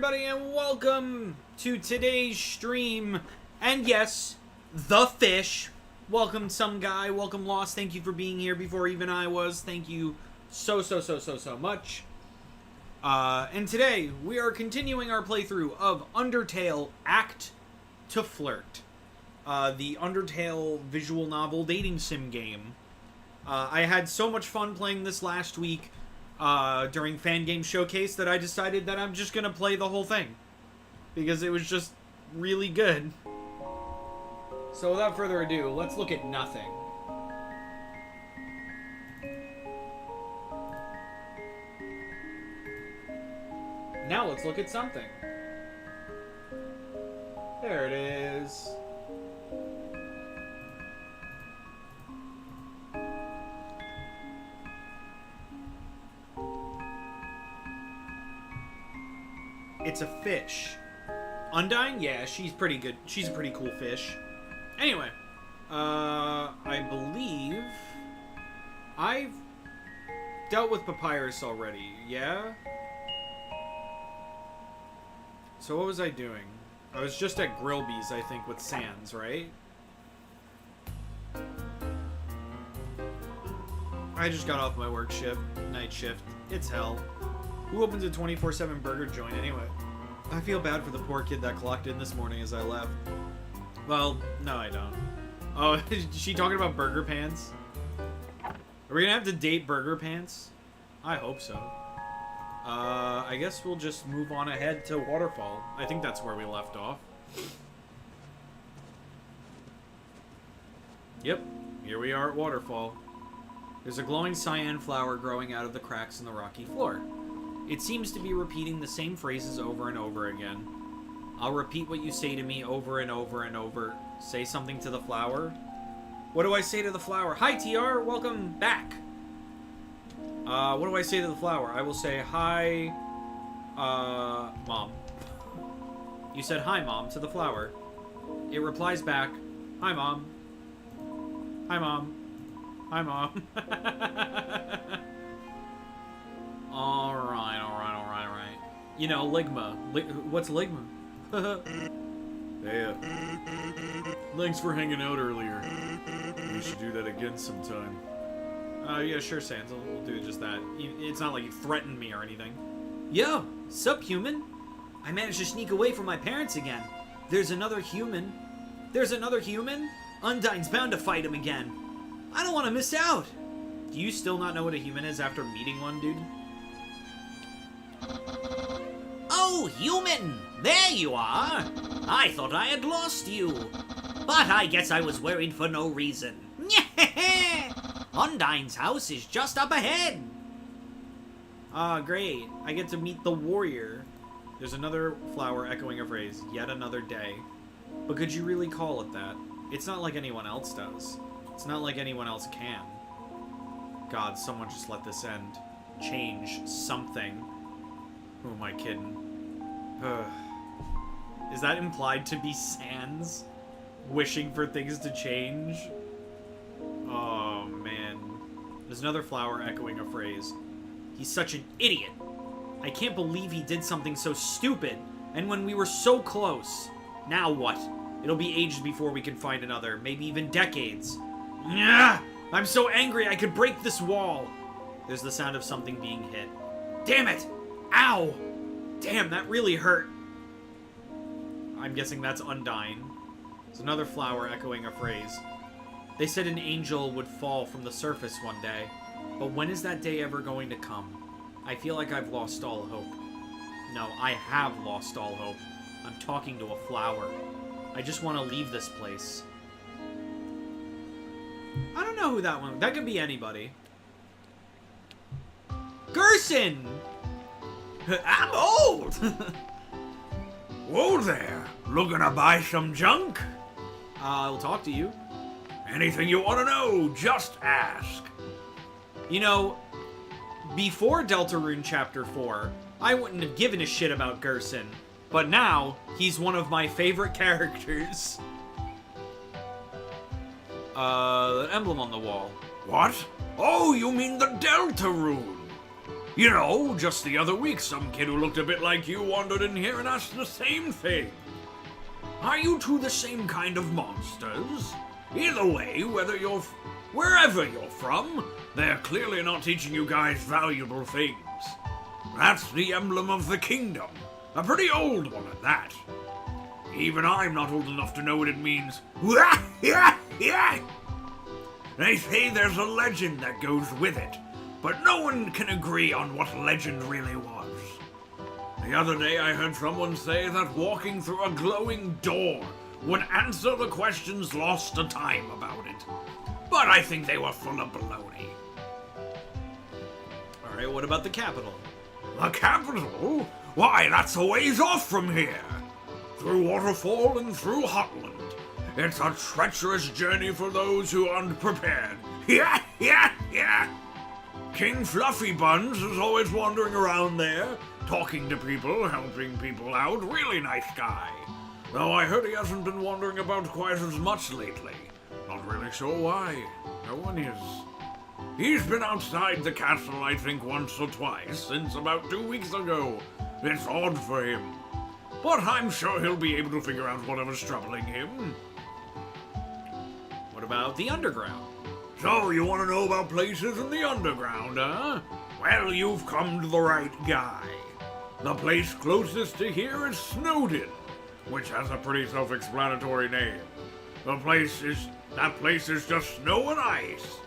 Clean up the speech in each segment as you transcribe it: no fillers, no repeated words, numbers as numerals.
everybody, and welcome to today's stream. And yes, the fish. Welcome, some guy. Welcome, Lost. Thank you for being here before even I was. Thank you so much. And today, we are continuing our playthrough of Undertale Act to Flirt. The Undertale visual novel dating sim game. I had so much fun playing this last week during Fangame Showcase that I decided that I'm just going to play the whole thing. Because it was just really good. So without further ado, let's look at nothing. Now let's look at something. There it is. It's a fish. Undyne? Yeah, she's pretty good. She's a pretty cool fish. Anyway, I believe I've dealt with Papyrus already, yeah? So what was I doing? I was just at Grillby's, I think, with Sans, right? I just got off my work shift, night shift. It's hell. Who opens a 24/7 burger joint anyway? I feel bad for the poor kid that clocked in this morning as I left. Well, no I don't. Oh, is she talking about Burger Pants? Are we gonna have to date Burger Pants? I hope so. I guess we'll just move on ahead to Waterfall. I think that's where we left off. Yep, here we are at Waterfall. There's a glowing cyan flower growing out of the cracks in the rocky floor. It seems to be repeating the same phrases over and over again. I'll repeat what you say to me over and over and over. Say something to the flower. What do I say to the flower? Hi, TR. Welcome back. What do I say to the flower? I will say, hi, Mom. You said, hi, Mom, to the flower. It replies back, hi, Mom. Hi, Mom. Hi, Mom. Alright. You know, Ligma. What's Ligma? Hey, thanks for hanging out earlier. We should do that again sometime. Yeah, sure, Sans. We'll do just that. It's not like you threatened me or anything. Yo, sup, human? I managed to sneak away from my parents again. There's another human. Undyne's bound to fight him again. I don't want to miss out. Do you still not know what a human is after meeting one, dude? Oh, human! There you are! I thought I had lost you. But I guess I was worried for no reason. Undyne's house is just up ahead. Ah, great. I get to meet the warrior. There's another flower echoing a phrase. Yet another day. But could you really call it that? It's not like anyone else does. It's not like anyone else can. God, someone just let this end. Change something. Who am I kidding? Is that implied to be Sans? Wishing for things to change? Oh, man. There's another flower echoing a phrase. He's such an idiot. I can't believe he did something so stupid. And when we were so close. Now what? It'll be ages before we can find another. Maybe even decades. Nyah! I'm so angry I could break this wall. There's the sound of something being hit. Damn it! Ow! Damn, that really hurt. I'm guessing that's Undyne. There's another flower echoing a phrase. They said an angel would fall from the surface one day. But when is that day ever going to come? I feel like I've lost all hope. No, I have lost all hope. I'm talking to a flower. I just want to leave this place. I don't know who that one... That could be anybody. Gerson! I'm old! Whoa there! Looking to buy some junk? I'll talk to you. Anything you want to know, just ask. You know, before Deltarune Chapter 4, I wouldn't have given a shit about Gerson. But now, he's one of my favorite characters. The emblem on the wall. What? Oh, you mean the Deltarune? You know, just the other week, some kid who looked a bit like you wandered in here and asked the same thing. Are you two the same kind of monsters? Either way, wherever you're from, they're clearly not teaching you guys valuable things. That's the emblem of the kingdom. A pretty old one at that. Even I'm not old enough to know what it means. They say there's a legend that goes with it, but no one can agree on what legend really was. The other day I heard someone say that walking through a glowing door would answer the questions lost to time about it. But I think they were full of baloney. Alright, what about the capital? The capital? Why, that's a ways off from here. Through Waterfall and through Hotland. It's a treacherous journey for those who aren't prepared. King Fluffy Buns is always wandering around there, talking to people, helping people out. Really nice guy. Though I heard he hasn't been wandering about quite as much lately. Not really sure why. No one is. He's been outside the castle, I think, once or twice, since about 2 weeks ago. It's odd for him. But I'm sure he'll be able to figure out whatever's troubling him. What about the underground? So, you want to know about places in the underground, huh? Well, you've come to the right guy. The place closest to here is Snowden, which has a pretty self-explanatory name. That place is just snow and ice.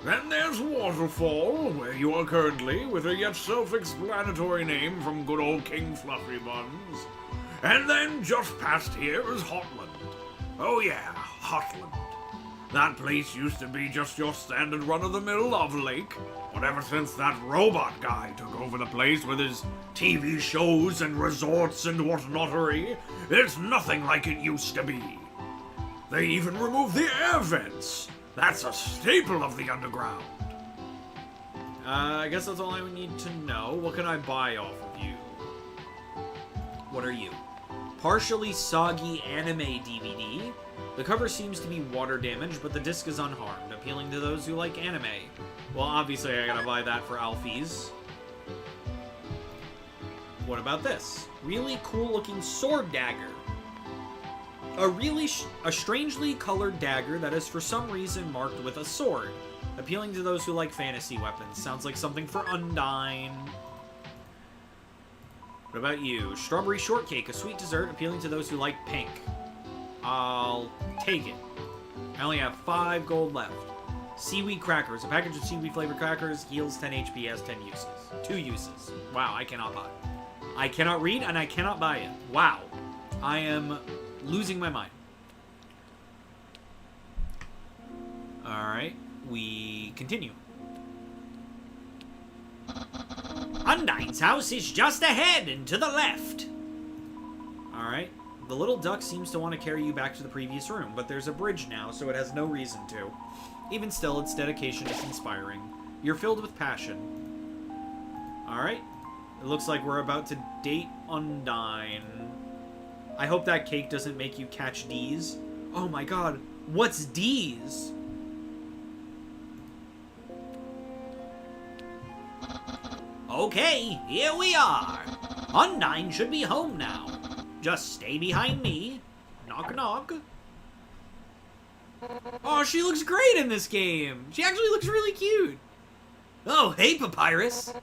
Then there's Waterfall, where you are currently, with a yet self-explanatory name from good old King Fluffy Buns. And then just past here is Hotland. Oh yeah, Hotland. That place used to be just your standard run-of-the-mill love lake, but ever since that robot guy took over the place with his TV shows and resorts and whatnottery, it's nothing like it used to be. They even removed the air vents. That's a staple of the underground. I guess that's all I would need to know. What can I buy off of you? What are you? Partially soggy anime DVD. The cover seems to be water damaged, but the disc is unharmed, appealing to those who like anime. Well, obviously I gotta buy that for Alfie's. What about this? Really cool looking sword dagger. A strangely colored dagger that is for some reason marked with a sword, appealing to those who like fantasy weapons. Sounds like something for Undyne. What about you? Strawberry shortcake, a sweet dessert appealing to those who like pink. I'll take it. I only have 5 gold left. Seaweed crackers. A package of seaweed flavored crackers heals 10 HP, has 10 uses. 2 uses. Wow, I cannot buy. I cannot read and I cannot buy it. Wow. I am losing my mind. Alright, we continue. Undyne's house is just ahead and to the left. Alright, the little duck seems to want to carry you back to the previous room, but there's a bridge now, so it has no reason to. Even still, its dedication is inspiring. You're filled with passion. Alright, it looks like we're about to date Undyne. I hope that cake doesn't make you catch D's. Oh my god, what's D's? Okay, here we are. Undyne should be home now. Just stay behind me. Knock knock. Oh, she looks great in this game. She actually looks really cute. Oh, hey Papyrus.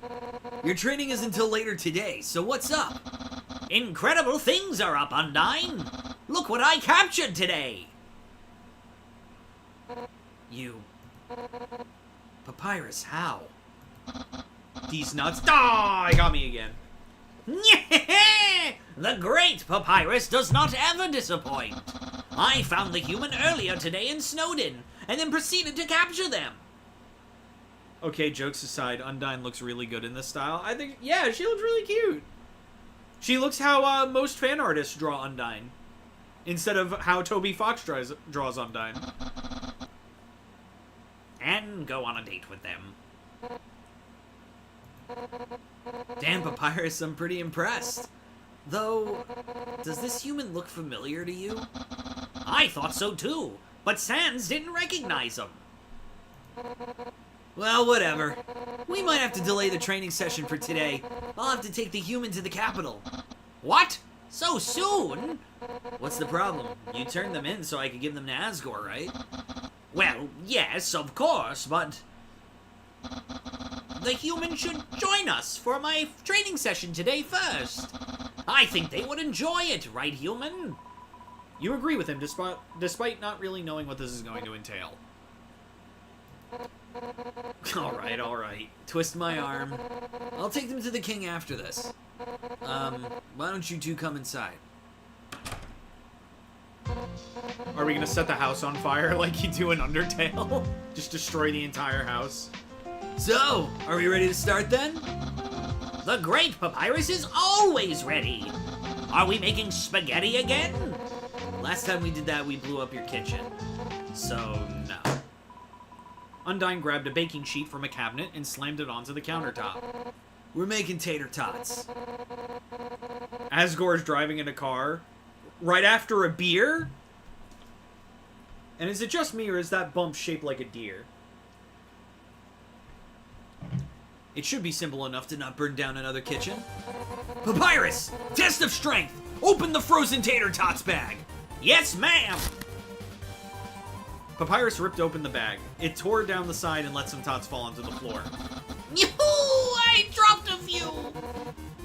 Your training is until later today, so what's up? Incredible things are up, Undyne. Look what I captured today. You... Papyrus, how? These nuts... Ah, he got me again. The great Papyrus does not ever disappoint. I found the human earlier today in Snowden, and then proceeded to capture them. Okay, jokes aside, Undyne looks really good in this style. I think, yeah, she looks really cute. She looks how most fan artists draw Undyne, instead of how Toby Fox draws Undyne. And go on a date with them. Damn, Papyrus, I'm pretty impressed. Though, does this human look familiar to you? I thought so too, but Sans didn't recognize him. Well, whatever. We might have to delay the training session for today. I'll have to take the human to the capital. What? So soon? What's the problem? You turned them in so I could give them to Asgore, right? Well, yes, of course, but the human should join us for my training session today first. I think they would enjoy it, right, human? You agree with him despite not really knowing what this is going to entail. Alright. Twist my arm. I'll take them to the king after this. Why don't you two come inside? Are we gonna set the house on fire like you do in Undertale? Just destroy the entire house? So, are we ready to start then? The great Papyrus is always ready. Are we making spaghetti again? Last time we did that, we blew up your kitchen. So, no. Undyne grabbed a baking sheet from a cabinet and slammed it onto the countertop. We're making tater tots. Asgore's driving in a car right after a beer? And is it just me, or is that bump shaped like a deer? It should be simple enough to not burn down another kitchen. Papyrus! Test of strength! Open the frozen tater tots bag! Yes, ma'am! Papyrus ripped open the bag. It tore down the side and let some tots fall onto the floor. Yoo-hoo! I dropped a few!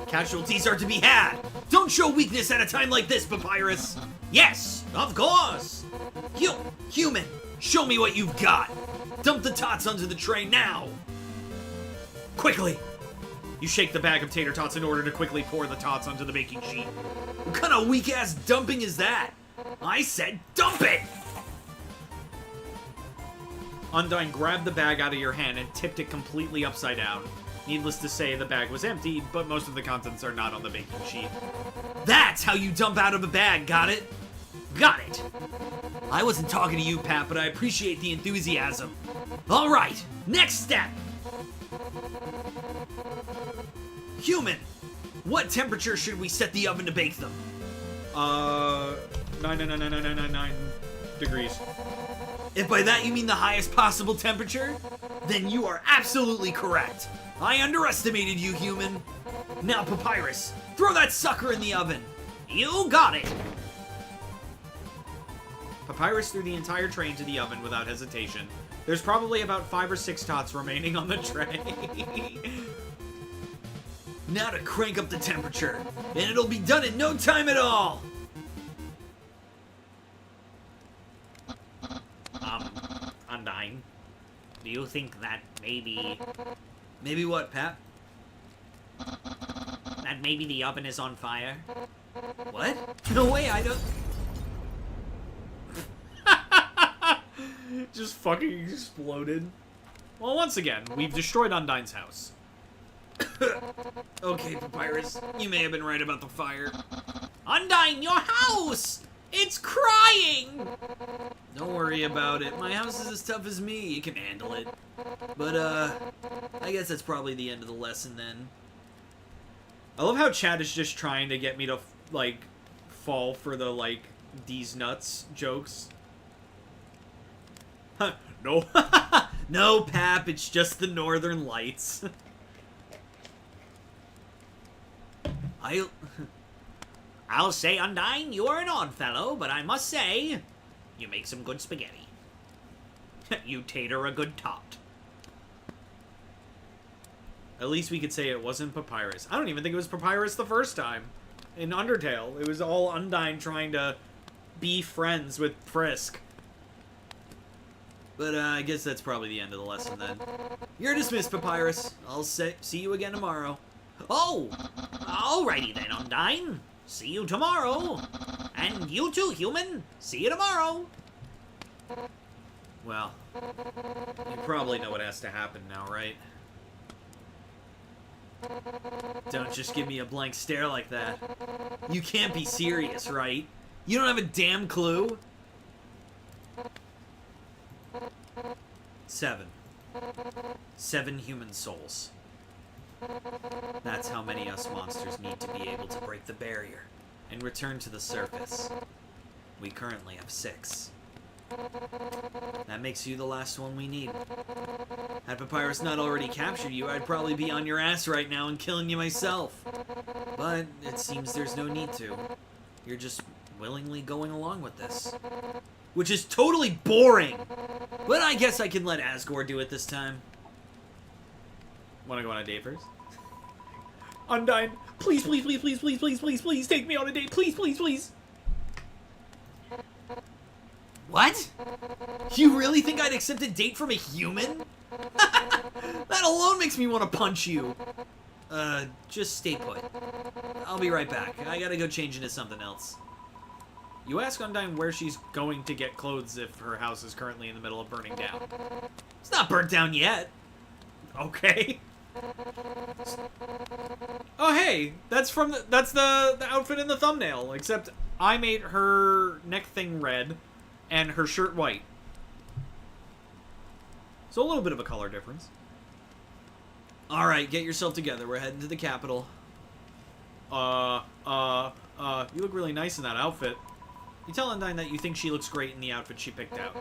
Casualties are to be had! Don't show weakness at a time like this, Papyrus! Yes, of course! Human, show me what you've got! Dump the tots onto the tray now! Quickly! You shake the bag of tater tots in order to quickly pour the tots onto the baking sheet. What kind of weak-ass dumping is that? I said dump it! Undyne grabbed the bag out of your hand and tipped it completely upside down. Needless to say, the bag was empty, but most of the contents are not on the baking sheet. That's how you dump out of a bag, got it? Got it! I wasn't talking to you, Pat, but I appreciate the enthusiasm. Alright, next step! Human, what temperature should we set the oven to bake them? 9999999 degrees. If by that you mean the highest possible temperature, then you are absolutely correct. I underestimated you, human. Now, Papyrus, throw that sucker in the oven. You got it! Papyrus threw the entire tray into the oven without hesitation. There's probably about 5 or 6 tots remaining on the tray. Now to crank up the temperature, and it'll be done in no time at all! Undyne, do you think that maybe... Maybe what, Pat? That maybe the oven is on fire? What? No way, I don't... Just fucking exploded. Well, once again, we've destroyed Undyne's house. Okay, Papyrus, you may have been right about the fire. Undyne, your house! It's crying! Don't worry about it. My house is as tough as me. You can handle it. But, I guess that's probably the end of the lesson then. I love how Chad is just trying to get me to, like, fall for the, like, these nuts jokes. No. No, Pap, it's just the Northern Lights. I'll say, Undyne, you are an odd fellow, but I must say, you make some good spaghetti. You tater a good tot. At least we could say it wasn't Papyrus. I don't even think it was Papyrus the first time. In Undertale, it was all Undyne trying to be friends with Frisk. But, I guess that's probably the end of the lesson then. You're dismissed, Papyrus. I'll see you again tomorrow. Oh! Alrighty then, Undyne. See you tomorrow. And you too, human. See you tomorrow. Well, you probably know what has to happen now, right? Don't just give me a blank stare like that. You can't be serious, right? You don't have a damn clue? 7. 7 human souls. That's how many us monsters need to be able to break the barrier and return to the surface. We currently have 6. That makes you the last one we need. Had Papyrus not already captured you, I'd probably be on your ass right now and killing you myself. But it seems there's no need to. You're just willingly going along with this. Which is totally boring! But I guess I can let Asgore do it this time. Want to go on a date first? Undyne, please, please, please, please, please, please, please, please, take me on a date, please, please, please. What? You really think I'd accept a date from a human? That alone makes me want to punch you. Just stay put. I'll be right back. I gotta go change into something else. You ask Undyne where she's going to get clothes if her house is currently in the middle of burning down. It's not burnt down yet. Okay. Oh hey, that's the outfit in the thumbnail, except I made her neck thing red and her shirt white. So a little bit of a color difference. Alright, get yourself together. We're heading to the capital. You look really nice in that outfit. You tell Undyne that you think she looks great in the outfit she picked out.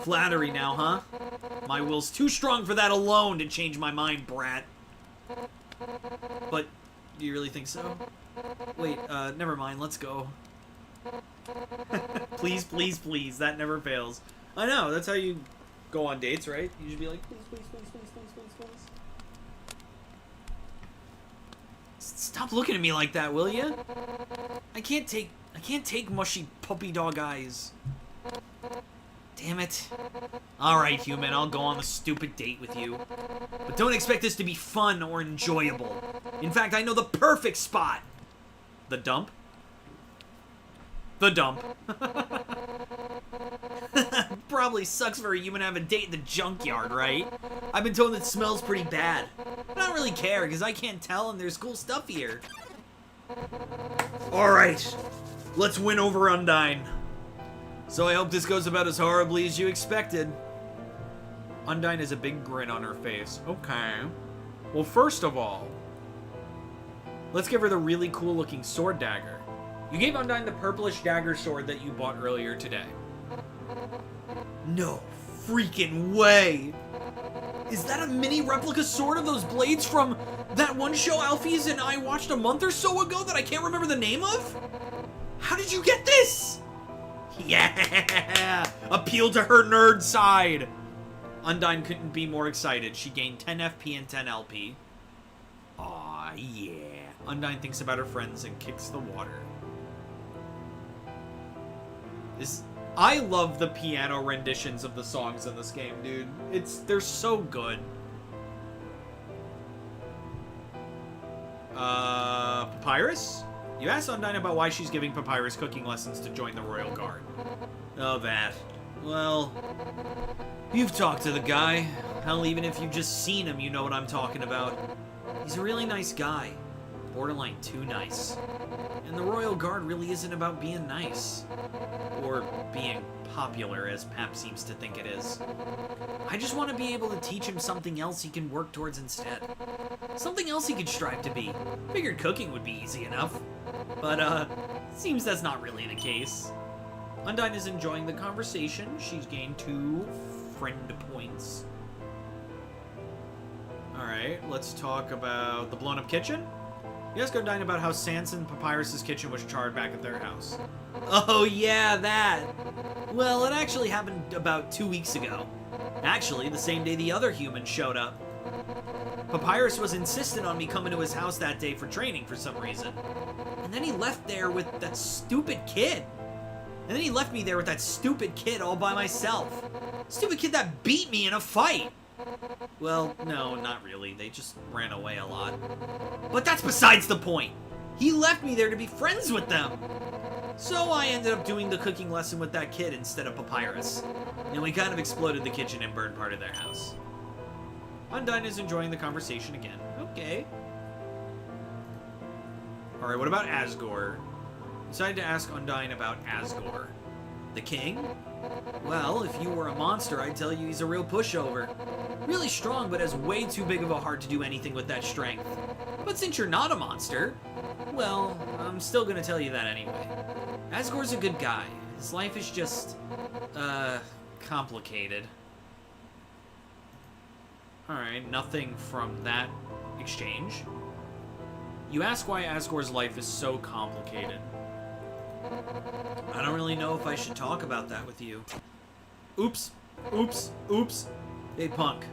Flattery now, huh? My will's too strong for that alone to change my mind, brat. But, do you really think so? Wait, never mind, let's go. Please, please, please, that never fails. I know, that's how you go on dates, right? You should be like, please, please, please, please, please, please, please. Stop looking at me like that, will you? I can't take mushy puppy dog eyes. Damn it. Alright, human, I'll go on the stupid date with you. But don't expect this to be fun or enjoyable. In fact, I know the perfect spot. The dump? The dump. Probably sucks for a human to have a date in the junkyard, right? I've been told it smells pretty bad. But I don't really care, because I can't tell and there's cool stuff here. Alright, let's win over Undyne. So I hope this goes about as horribly as you expected. Undyne has a big grin on her face. Okay. Well, first of all, let's give her the really cool looking sword dagger. You gave Undyne the purplish dagger sword that you bought earlier today. No freaking way! Is that a mini replica sword of those blades from that one show Alphys and I watched a month or so ago that I can't remember the name of? How did you get this? Yeah! Appeal to her nerd side! Undyne couldn't be more excited. She gained 10 FP and 10 LP. Aw, yeah. Undyne thinks about her friends and kicks the water. I love the piano renditions of the songs in this game, dude. They're so good. Papyrus? You asked Undyne about why she's giving Papyrus cooking lessons to join the Royal Guard. Oh, that. Well, you've talked to the guy. Hell, even if you've just seen him, you know what I'm talking about. He's a really nice guy. Borderline too nice. And the Royal Guard really isn't about being nice. Or being popular, as Pap seems to think it is. I just want to be able to teach him something else he can work towards instead. Something else he could strive to be. Figured cooking would be easy enough. But, seems that's not really the case. Undyne is enjoying the conversation. She's gained 2 friend points. Alright, let's talk about the blown up kitchen. You ask Undyne about how Sanson Papyrus's kitchen was charred back at their house. Oh yeah, that! Well, it actually happened about 2 weeks ago. Actually, the same day the other human showed up. Papyrus was insistent on me coming to his house that day for training for some reason. And then he left there with that stupid kid. And then he left me there with that stupid kid all by myself. Stupid kid that beat me in a fight. Well, no, not really. They just ran away a lot. But that's besides the point. He left me there to be friends with them. So I ended up doing the cooking lesson with that kid instead of Papyrus. And we kind of exploded the kitchen and burned part of their house. Undyne is enjoying the conversation again. Okay. Alright, what about Asgore? Decided to ask Undyne about Asgore. The king? Well, if you were a monster, I'd tell you he's a real pushover. Really strong, but has way too big of a heart to do anything with that strength. But since you're not a monster, well, I'm still gonna tell you that anyway. Asgore's a good guy. His life is just, complicated. Alright, nothing from that exchange. You ask why Asgore's life is so complicated. I don't really know if I should talk about that with you. Oops. Oops. Oops. Hey, punk.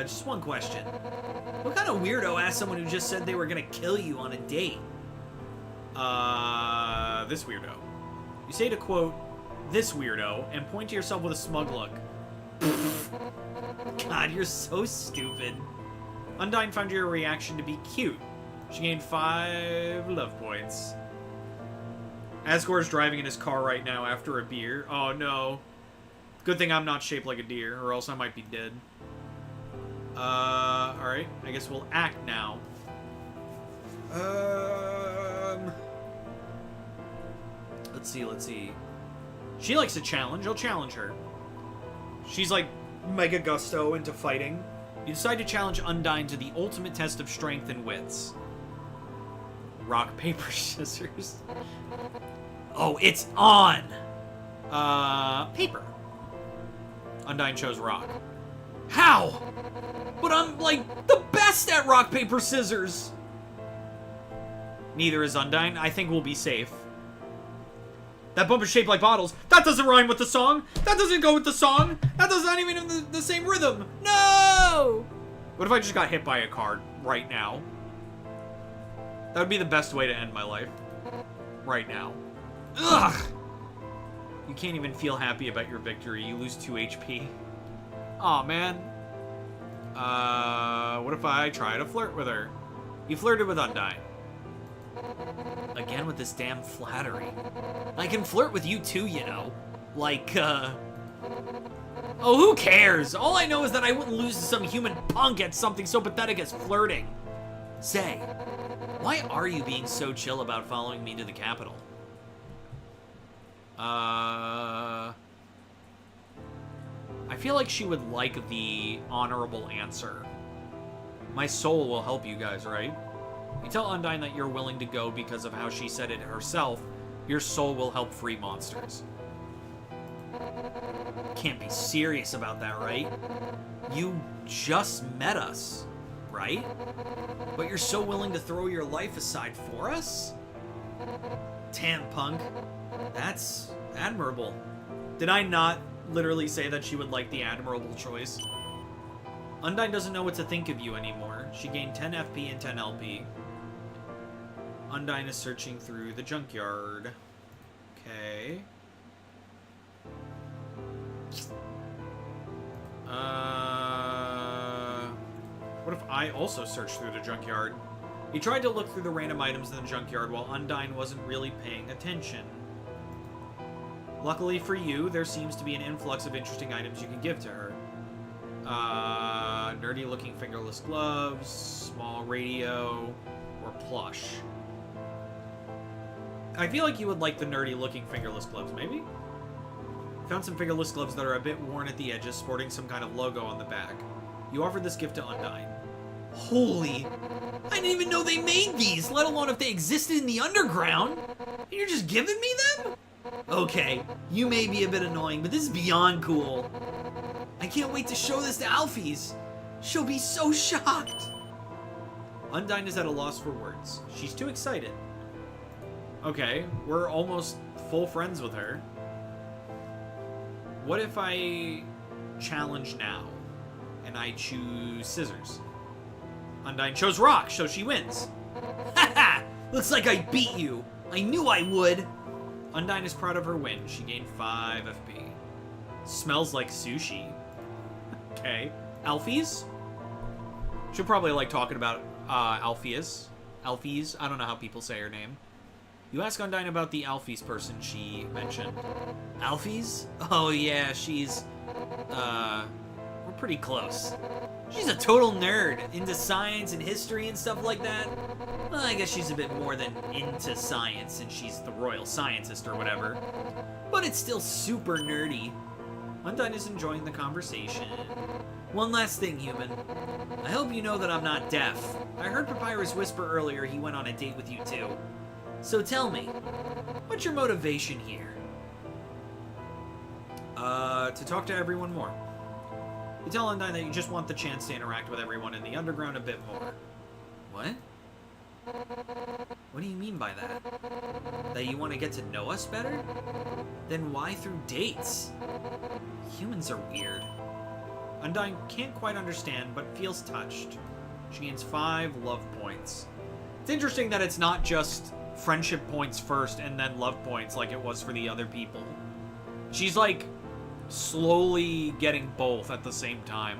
Just one question. What kind of weirdo asked someone who just said they were gonna kill you on a date? This weirdo. You say to quote, this weirdo, and point to yourself with a smug look. God, you're so stupid. Undyne found your reaction to be cute. She gained 5 love points. Asgore's driving in his car right now after a beer. Oh no. Good thing I'm not shaped like a deer, or else I might be dead. Alright. I guess we'll act now. Let's see. She likes a challenge. I'll challenge her. She's like mega gusto into fighting. You decide to challenge Undyne to the ultimate test of strength and wits. Rock, paper, scissors. Oh, it's on! Paper. Undyne chose rock. How? But I'm, like, the best at rock, paper, scissors! Neither is Undyne. I think we'll be safe. That bump is shaped like bottles. That doesn't rhyme with the song. That doesn't go with the song. That doesn't even have the same rhythm. No! What if I just got hit by a car right now? That would be the best way to end my life. Right now. Ugh! You can't even feel happy about your victory. You lose 2 HP. Aw, man. What if I try to flirt with her? You flirted with Undyne. Again with this damn flattery. I can flirt with you too, you know. Like, Oh, who cares? All I know is that I wouldn't lose to some human punk at something so pathetic as flirting. Say, why are you being so chill about following me to the capital? I feel like she would like the honorable answer. My soul will help you guys, right? You tell Undyne that you're willing to go because of how she said it herself. Your soul will help free monsters. Can't be serious about that, right? You just met us, right? But you're so willing to throw your life aside for us? Damn, punk. That's admirable. Did I not literally say that she would like the admirable choice? Undyne doesn't know what to think of you anymore. She gained 10 FP and 10 LP. Undyne is searching through the junkyard. Okay. What if I also search through the junkyard? He tried to look through the random items in the junkyard while Undyne wasn't really paying attention. Luckily for you, there seems to be an influx of interesting items you can give to her. Nerdy-looking fingerless gloves, small radio, or plush. I feel like you would like the nerdy-looking fingerless gloves, maybe? Found some fingerless gloves that are a bit worn at the edges, sporting some kind of logo on the back. You offered this gift to Undyne. Holy... I didn't even know they made these, let alone if they existed in the underground. And you're just giving me them? Okay, you may be a bit annoying, but this is beyond cool. I can't wait to show this to Alphys. She'll be so shocked. Undyne is at a loss for words. She's too excited. Okay, we're almost full friends with her. What if I challenge now, and I choose scissors? Undyne chose rock, so she wins. Haha! Looks like I beat you. I knew I would. Undyne is proud of her win. She gained 5 FP. Smells like sushi. Okay. Alphys? She'll probably like talking about Alpheus. Alphys. I don't know how people say her name. You ask Undyne about the Alphys person she mentioned. Alphys? Oh yeah, she's... we're pretty close. She's a total nerd, into science and history and stuff like that. Well, I guess she's a bit more than into science since she's the royal scientist or whatever. But it's still super nerdy. Undyne is enjoying the conversation. One last thing, human. I hope you know that I'm not deaf. I heard Papyrus whisper earlier he went on a date with you too. So tell me, what's your motivation here? To talk to everyone more. You tell Undyne that you just want the chance to interact with everyone in the underground a bit more. What? What do you mean by that? That you want to get to know us better? Then why through dates? Humans are weird. Undyne can't quite understand, but feels touched. She gains 5 love points. It's interesting that it's not just friendship points first and then love points like it was for the other people. She's like slowly getting both at the same time.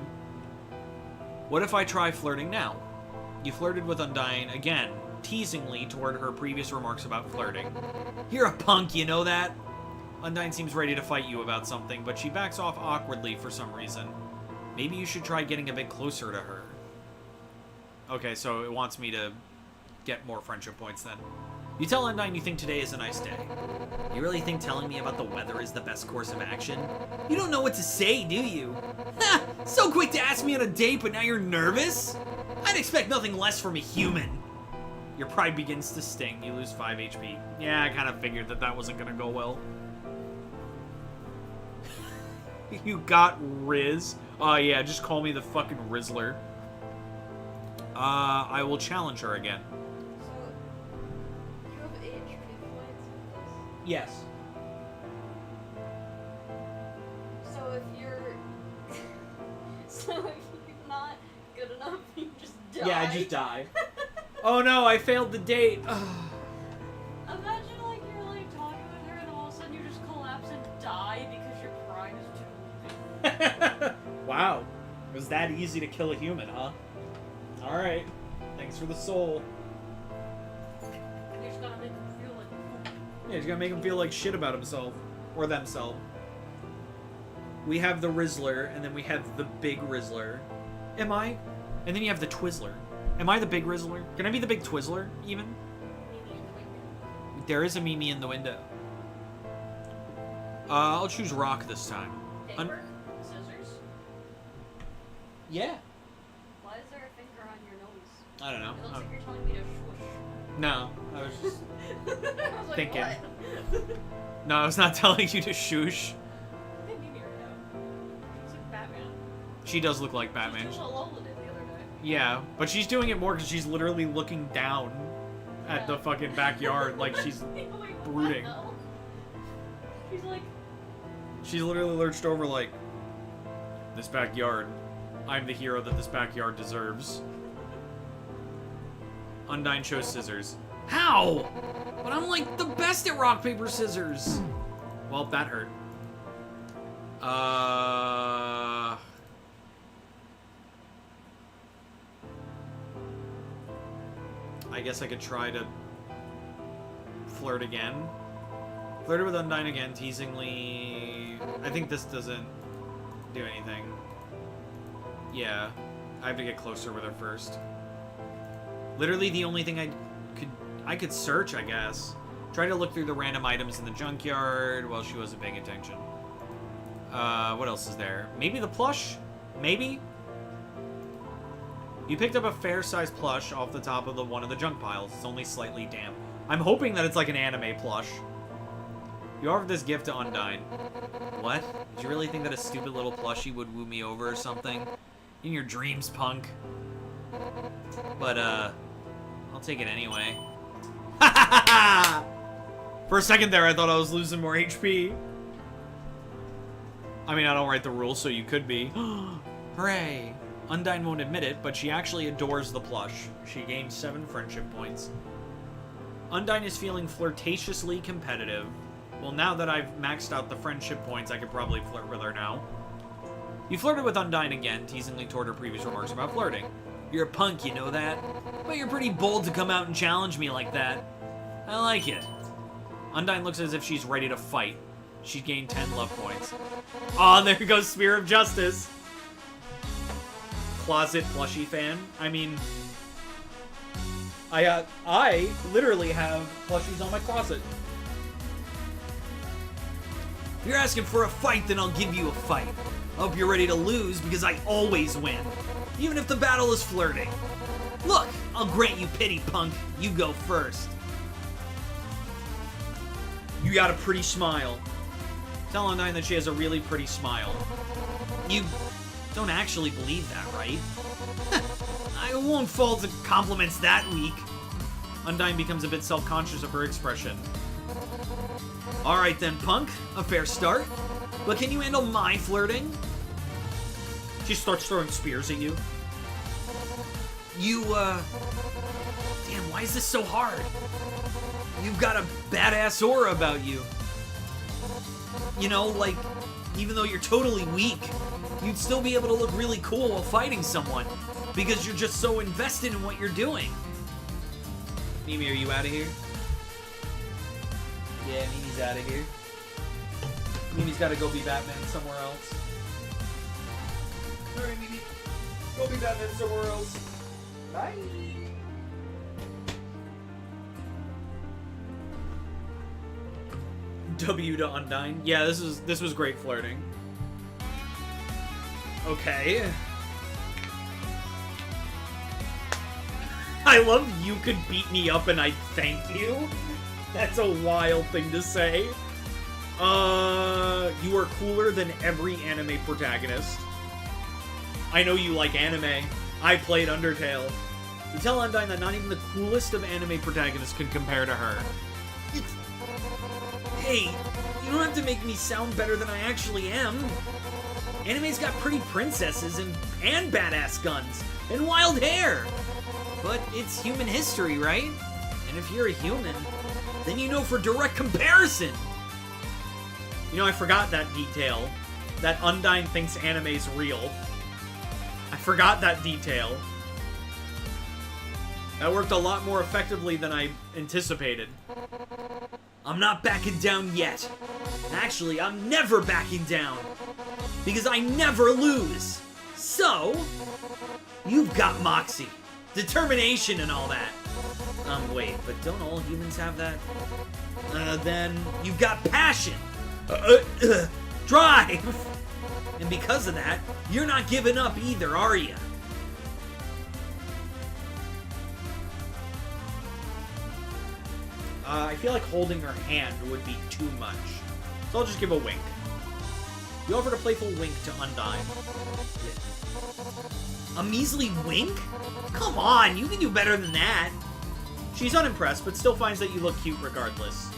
What if I try flirting now? You flirted with Undyne again, teasingly toward her previous remarks about flirting. You're a punk, you know that? Undyne seems ready to fight you about something, but she backs off awkwardly for some reason. Maybe you should try getting a bit closer to her. Okay, so it wants me to get more friendship points then. You tell Undyne you think today is a nice day. You really think telling me about the weather is the best course of action? You don't know what to say, do you? Ha! So quick to ask me on a date, but now you're nervous? I'd expect nothing less from a human. Your pride begins to sting. You lose 5 HP. Yeah, I kind of figured that wasn't going to go well. You got Riz. Oh, yeah, just call me the fucking Rizzler. I will challenge her again. So, you have HP points with this? Yes. So if you're... so if you're not good enough, you just die? Yeah, I just die. Oh no, I failed the date. Imagine like you're like talking with her and all of a sudden you just collapse and die because your pride is too weak. Wow. It was that easy to kill a human, huh? Alright. Thanks for the soul. You just gotta make them feel like... Yeah, he's gonna make him feel like shit about himself. Or themselves. We have the Rizzler, and then we have the big Rizzler. Am I? And then you have the Twizzler. Am I the big Rizzler? Can I be the big Twizzler, even? Maybe in the window. There is a Mimi in the window. I'll choose rock this time. Paper? Scissors? Yeah. Why is there a finger on your nose? I don't know. It looks like you're telling me to swoosh. No, I was just... I was like, Thinking. what? No, I was not telling you to shoosh. Thinking here now. She's like Batman. She does look like Batman. She just Lola did the other day. Yeah, but she's doing it more because she's literally looking down at the fucking backyard like she's Like, what the brooding. hell? She's like, She's literally lurched over like, this backyard. I'm the hero that this backyard deserves. Undyne chose scissors. How? But I'm like the best at rock, paper, scissors. Well, that hurt. I guess I could try to flirt again. Flirted with Undyne again, teasingly. I think this doesn't do anything. Yeah, I have to get closer with her first. Literally the only thing I could search, I guess. Try to look through the random items in the junkyard while she wasn't paying attention. What else is there? Maybe the plush? Maybe? You picked up a fair-sized plush off the top of one of the junk piles. It's only slightly damp. I'm hoping that it's like an anime plush. You offered this gift to Undyne. What? Did you really think that a stupid little plushie would woo me over or something? In your dreams, punk. But, I'll take it anyway. Ha ha ha! For a second there, I thought I was losing more HP. I mean, I don't write the rules, so you could be. Hooray! Undyne won't admit it, but she actually adores the plush. She gained 7 friendship points. Undyne is feeling flirtatiously competitive. Well, now that I've maxed out the friendship points, I could probably flirt with her now. You flirted with Undyne again, teasingly toward her previous remarks about flirting. You're a punk, you know that? But you're pretty bold to come out and challenge me like that. I like it. Undyne looks as if she's ready to fight. She's gained 10 love points. Aw, there goes Spear of Justice. Closet plushie fan. I mean, I literally have plushies on my closet. If you're asking for a fight, then I'll give you a fight. I hope you're ready to lose, because I always win. Even if the battle is flirting. Look, I'll grant you pity, punk. You go first. You got a pretty smile. Tell Undyne that she has a really pretty smile. You don't actually believe that, right? I won't fall to compliments that weak. Undyne becomes a bit self-conscious of her expression. Alright then, punk. A fair start. But can you handle my flirting? She starts throwing spears at you. You, Damn, why is this so hard? You've got a badass aura about you. You know, like, even though you're totally weak, you'd still be able to look really cool while fighting someone. Because you're just so invested in what you're doing. Mimi, are you out of here? Yeah, Mimi's out of here. Mimi's gotta go be Batman somewhere else. Alright, Mimi. Go be Batman somewhere else. Bye. W to Undyne. Yeah, this was great flirting. Okay. I love you could beat me up and I'd thank you. That's a wild thing to say. You are cooler than every anime protagonist. I know you like anime. I played Undertale. You tell Undyne that not even the coolest of anime protagonists can compare to her. Hey, you don't have to make me sound better than I actually am. Anime's got pretty princesses and badass guns and wild hair. But it's human history, right? And if you're a human, then you know for direct comparison. You know, I forgot that detail. That Undyne thinks anime's real. I forgot that detail. That worked a lot more effectively than I anticipated. I'm not backing down yet. Actually, I'm never backing down. Because I never lose. So, you've got moxie, determination, and all that. Wait, but don't all humans have that? Then you've got passion, drive. And because of that, you're not giving up either, are you? I feel like holding her hand would be too much. So I'll just give a wink. You offered a playful wink to Undyne. A measly wink? Come on, you can do better than that. She's unimpressed, but still finds that you look cute regardless.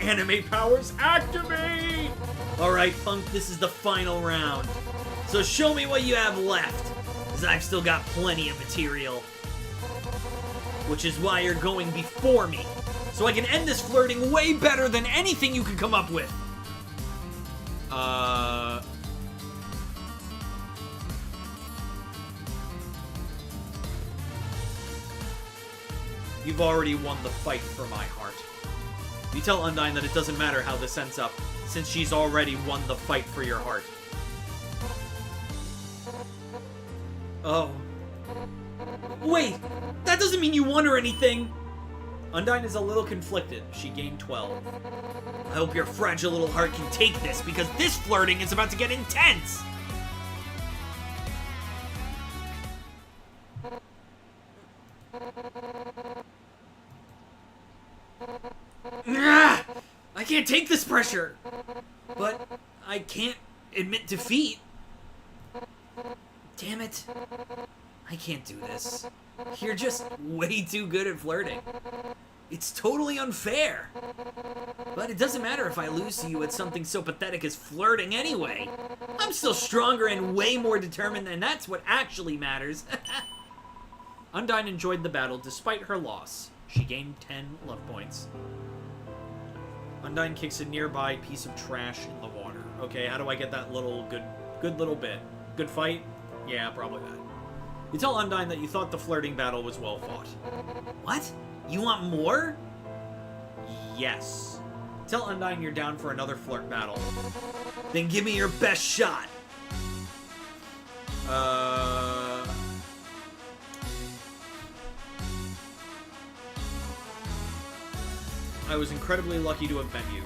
Anime powers activate! Alright, punk, this is the final round. So show me what you have left, because I've still got plenty of material. Which is why you're going before me, so I can end this flirting way better than anything you could come up with. You've already won the fight for my heart. You tell Undyne that it doesn't matter how this ends up, since she's already won the fight for your heart. Oh. Wait! That doesn't mean you won or anything! Undyne is a little conflicted. She gained 12. I hope your fragile little heart can take this, because this flirting is about to get intense! I can't take this pressure! But I can't admit defeat. Damn it. I can't do this. You're just way too good at flirting. It's totally unfair. But it doesn't matter if I lose to you at something so pathetic as flirting anyway. I'm still stronger and way more determined, and that's what actually matters. Undyne enjoyed the battle despite her loss. She gained 10 love points. Undyne kicks a nearby piece of trash in the water. Okay, how do I get that little good little bit? Good fight? Yeah, probably that. You tell Undyne that you thought the flirting battle was well fought. What? You want more? Yes. Tell Undyne you're down for another flirt battle. Then give me your best shot. I was incredibly lucky to have met you.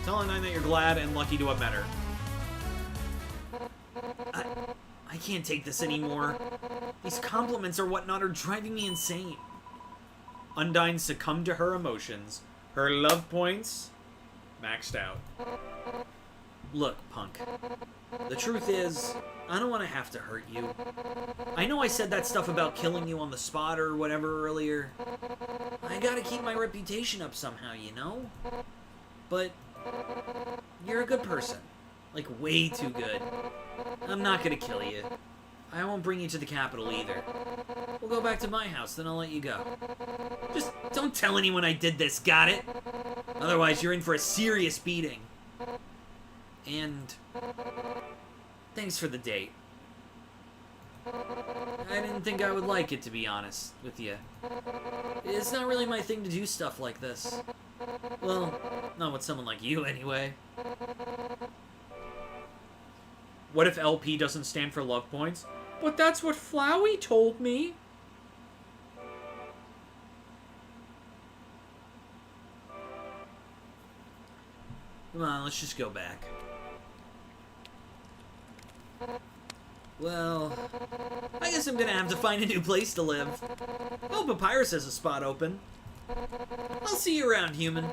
Tell Undyne that you're glad and lucky to have met her. I can't take this anymore. These compliments or whatnot are driving me insane. Undyne succumbed to her emotions. Her love points Maxed out. Look, punk. The truth is, I don't want to have to hurt you. I know I said that stuff about killing you on the spot or whatever earlier. I gotta keep my reputation up somehow, you know? But you're a good person. Like, way too good. I'm not gonna kill you. I won't bring you to the capital either. We'll go back to my house, then I'll let you go. Just don't tell anyone I did this, got it? Otherwise, you're in for a serious beating. And thanks for the date. I didn't think I would like it, to be honest with you. It's not really my thing to do stuff like this. Well, not with someone like you, anyway. What if LP doesn't stand for love points? But that's what Flowey told me. Come on, let's just go back. Well, I guess I'm gonna have to find a new place to live. Oh, Papyrus has a spot open. I'll see you around, human.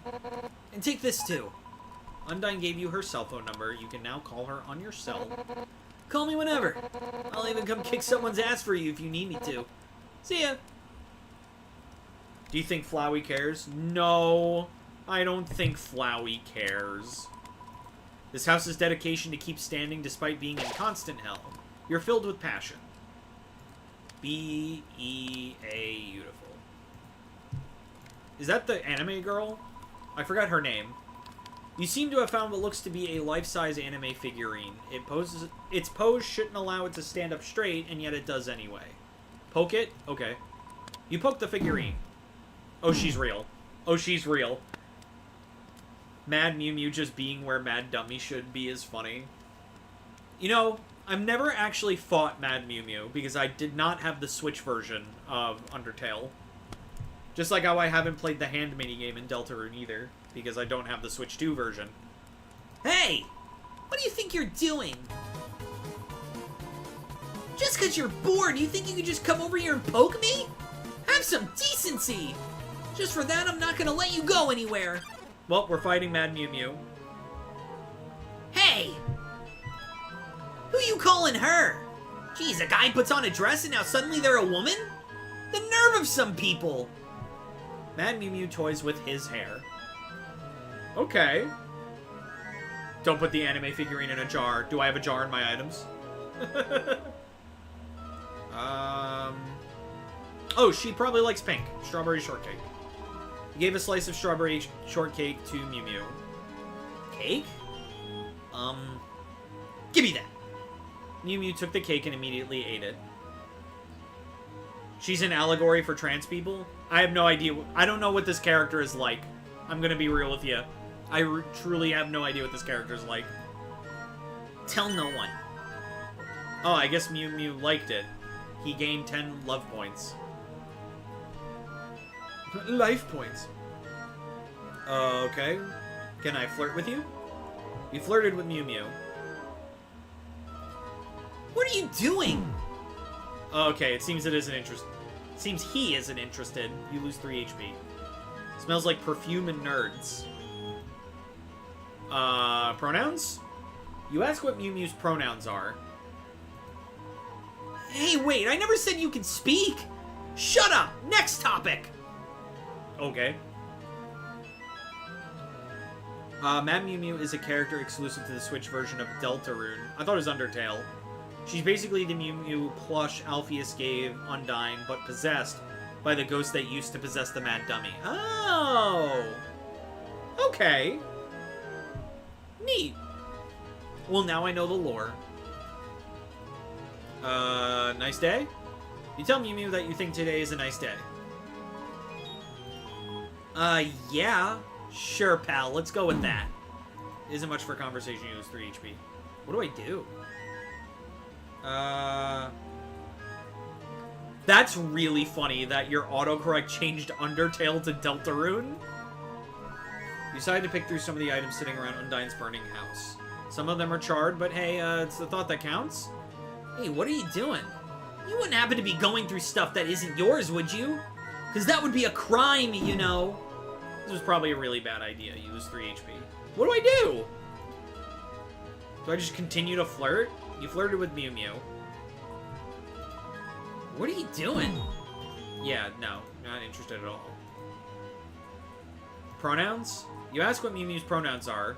And take this too. Undyne gave you her cell phone number. You can now call her on your cell. Call me whenever. I'll even come kick someone's ass for you if you need me to. See ya. Do you think Flowey cares? No, I don't think Flowey cares. This house's dedication to keep standing despite being in constant hell. You're filled with passion. B-E-A beautiful. Is that the anime girl? I forgot her name. You seem to have found what looks to be a life-size anime figurine. Its pose shouldn't allow it to stand up straight, and yet it does anyway. Poke it? Okay. You poke the figurine. Oh, she's real. Oh, she's real. Mad Mew Mew just being where Mad Dummy should be is funny. You know, I've never actually fought Mad Mew Mew, because I did not have the Switch version of Undertale. Just like how I haven't played the hand minigame in Deltarune either, because I don't have the Switch 2 version. Hey! What do you think you're doing? Just because you're bored, you think you could just come over here and poke me? Have some decency! Just for that, I'm not gonna let you go anywhere. Well, we're fighting Mad Mew Mew. Hey! Who you calling her? Geez, a guy puts on a dress and now suddenly they're a woman? The nerve of some people! Mad Mew Mew toys with his hair. Okay. Don't put the anime figurine in a jar. Do I have a jar in my items? Oh, she probably likes pink. Strawberry shortcake. You gave a slice of strawberry shortcake to Mew Mew. Cake? Give me that! Mew Mew took the cake and immediately ate it. She's an allegory for trans people? I have no idea. I don't know what this character is like. I'm gonna be real with you. I truly have no idea what this character is like. Tell no one. Oh, I guess Mew Mew liked it. He gained 10 love points. Life points. Okay. Can I flirt with you? You flirted with Mew Mew. What are you doing? Okay, it seems it isn't interested. Seems he isn't interested. You lose 3 HP. Smells like perfume and nerds. Pronouns? You ask what Mew Mew's pronouns are. Hey, wait, I never said you could speak! Shut up! Next topic! Okay. Mad Mew Mew is a character exclusive to the Switch version of Deltarune. I thought it was Undertale. She's basically the Mew Mew plush Alpheus gave Undyne, but possessed by the ghost that used to possess the Mad Dummy. Oh! Okay. Neat. Well, now I know the lore. Nice day? You tell Mew Mew that you think today is a nice day. Yeah. Sure, pal. Let's go with that. Isn't much for conversation. You lose 3 HP. What do I do? That's really funny that your autocorrect changed Undertale to Deltarune. You decided to pick through some of the items sitting around Undyne's burning house. Some of them are charred, but hey, it's the thought that counts. Hey, what are you doing? You wouldn't happen to be going through stuff that isn't yours, would you? Because that would be a crime, you know. This was probably a really bad idea. You lose 3 HP. What do I do? Do I just continue to flirt? You flirted with Mew Mew. What are you doing? Yeah, no. Not interested at all. Pronouns? You ask what Mew Mew's pronouns are.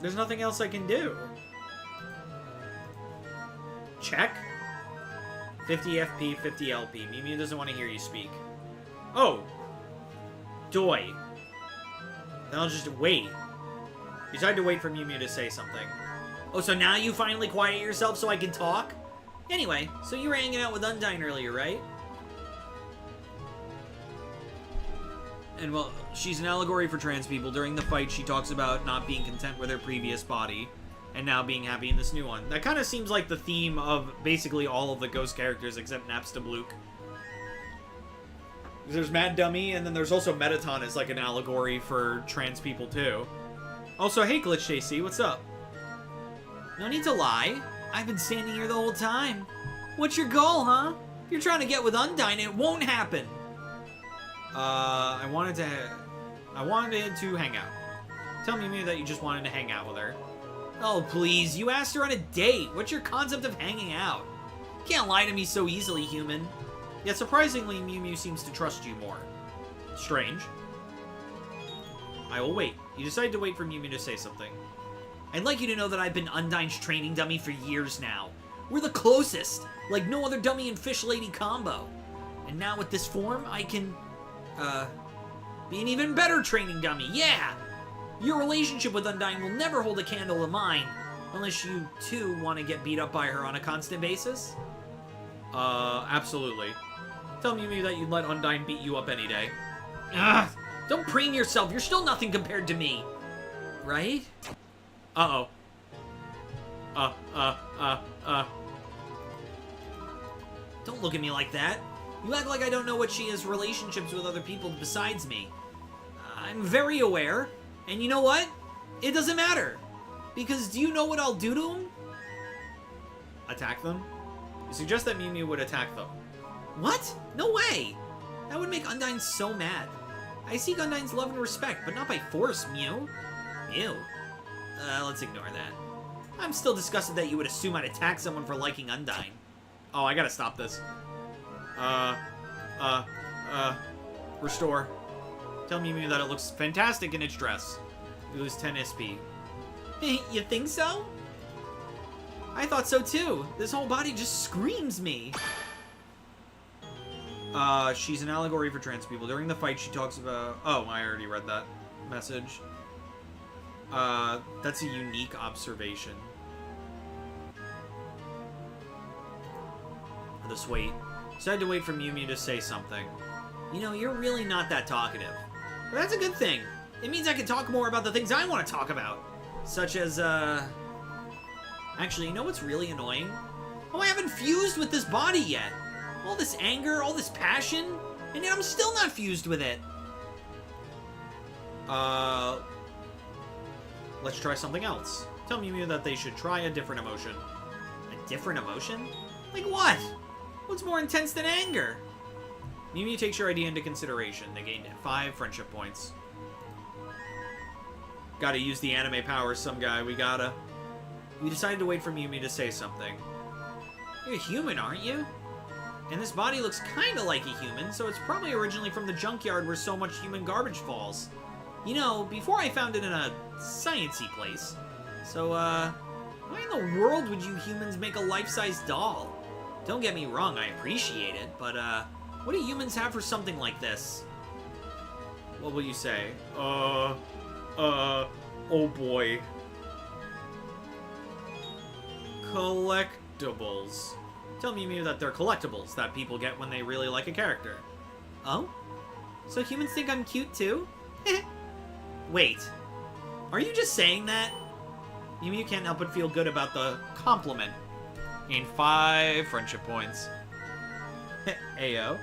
There's nothing else I can do. Check. 50 FP, 50 LP. Mew Mew doesn't want to hear you speak. Oh! Doi. Then I'll just wait. You decide to wait for Mew Mew to say something. Oh, so now you finally quiet yourself so I can talk? Anyway, so you were hanging out with Undyne earlier, right? And well, she's an allegory for trans people. During the fight, she talks about not being content with her previous body and now being happy in this new one. That kind of seems like the theme of basically all of the Ghost characters except Napstablook. There's Mad Dummy, and then there's also Metaton as like an allegory for trans people too. Also, hey Glitch JC, what's up? No need to lie. I've been standing here the whole time. What's your goal, huh? If you're trying to get with Undyne, it won't happen. I wanted to hang out. Tell Mew that you just wanted to hang out with her. Oh, please. You asked her on a date. What's your concept of hanging out? Can't lie to me so easily, human. Yet surprisingly, Mew Mew seems to trust you more. Strange. I will wait. You decide to wait for Mew Mew to say something. I'd like you to know that I've been Undyne's training dummy for years now. We're the closest, like no other dummy and fish lady combo. And now with this form, I can, be an even better training dummy, yeah! Your relationship with Undyne will never hold a candle to mine, unless you, too, want to get beat up by her on a constant basis? Absolutely. Tell Mew that you'd let Undyne beat you up any day. Ugh! Don't preen yourself, you're still nothing compared to me. Right? Uh-oh. Don't look at me like that. You act like I don't know what she has relationships with other people besides me. I'm very aware, and you know what? It doesn't matter. Because do you know what I'll do to them? Attack them? You suggest that Mew would attack them. What? No way! That would make Undyne so mad. I seek Undyne's love and respect, but not by force, Mew. Mew? Let's ignore that. I'm still disgusted that you would assume I'd attack someone for liking Undyne. Oh, I gotta stop this. Restore. Tell Mew that it looks fantastic in its dress. You lose 10 SP. You think so? I thought so too. This whole body just screams me. She's an allegory for trans people. During the fight, she talks about... Oh, I already read that message. That's a unique observation. I'll just wait. Decided to wait for Mew to say something. You know, you're really not that talkative. But that's a good thing. It means I can talk more about the things I want to talk about. Such as, Actually, you know what's really annoying? Oh, I haven't fused with this body yet. All this anger, all this passion, and yet I'm still not fused with it. Let's try something else. Tell Mew that they should try a different emotion. A different emotion? Like what? What's more intense than anger? Mew takes your idea into consideration. They gained 5 friendship points. Gotta use the anime powers, some guy. We gotta. We decided to wait for Mew to say something. You're a human, aren't you? And this body looks kinda like a human, so it's probably originally from the junkyard where so much human garbage falls. You know, before I found it in a science-y place. So, why in the world would you humans make a life-size doll? Don't get me wrong, I appreciate it, but, what do humans have for something like this? What will you say? Oh boy. Collectibles. Tell Mew that they're collectibles that people get when they really like a character. Oh? So humans think I'm cute too? Wait. Are you just saying that? Mew can't help but feel good about the compliment. Gain 5 friendship points. Ayo.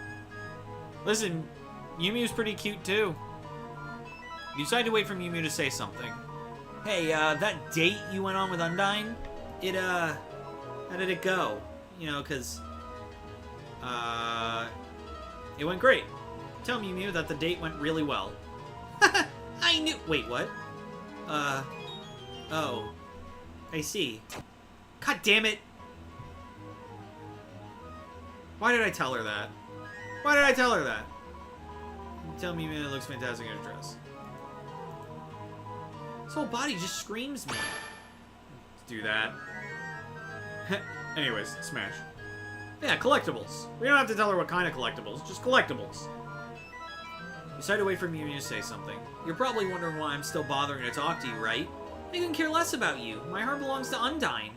Listen, Mew's pretty cute too. You decide to wait for Mew to say something. Hey, that date you went on with Undyne, how did it go? You know, 'cause, It went great. Tell Mew Mew that the date went really well. I knew- Wait, what? Oh. I see. God damn it! Why did I tell her that? Why did I tell her that? Tell Mew Mew it looks fantastic in her dress. His whole body just screams me. Let's do that. Anyways, Smash. Yeah, collectibles. We don't have to tell her what kind of collectibles, just collectibles. You decided to wait for Mew Mew to say something. You're probably wondering why I'm still bothering to talk to you, right? I couldn't care less about you. My heart belongs to Undyne.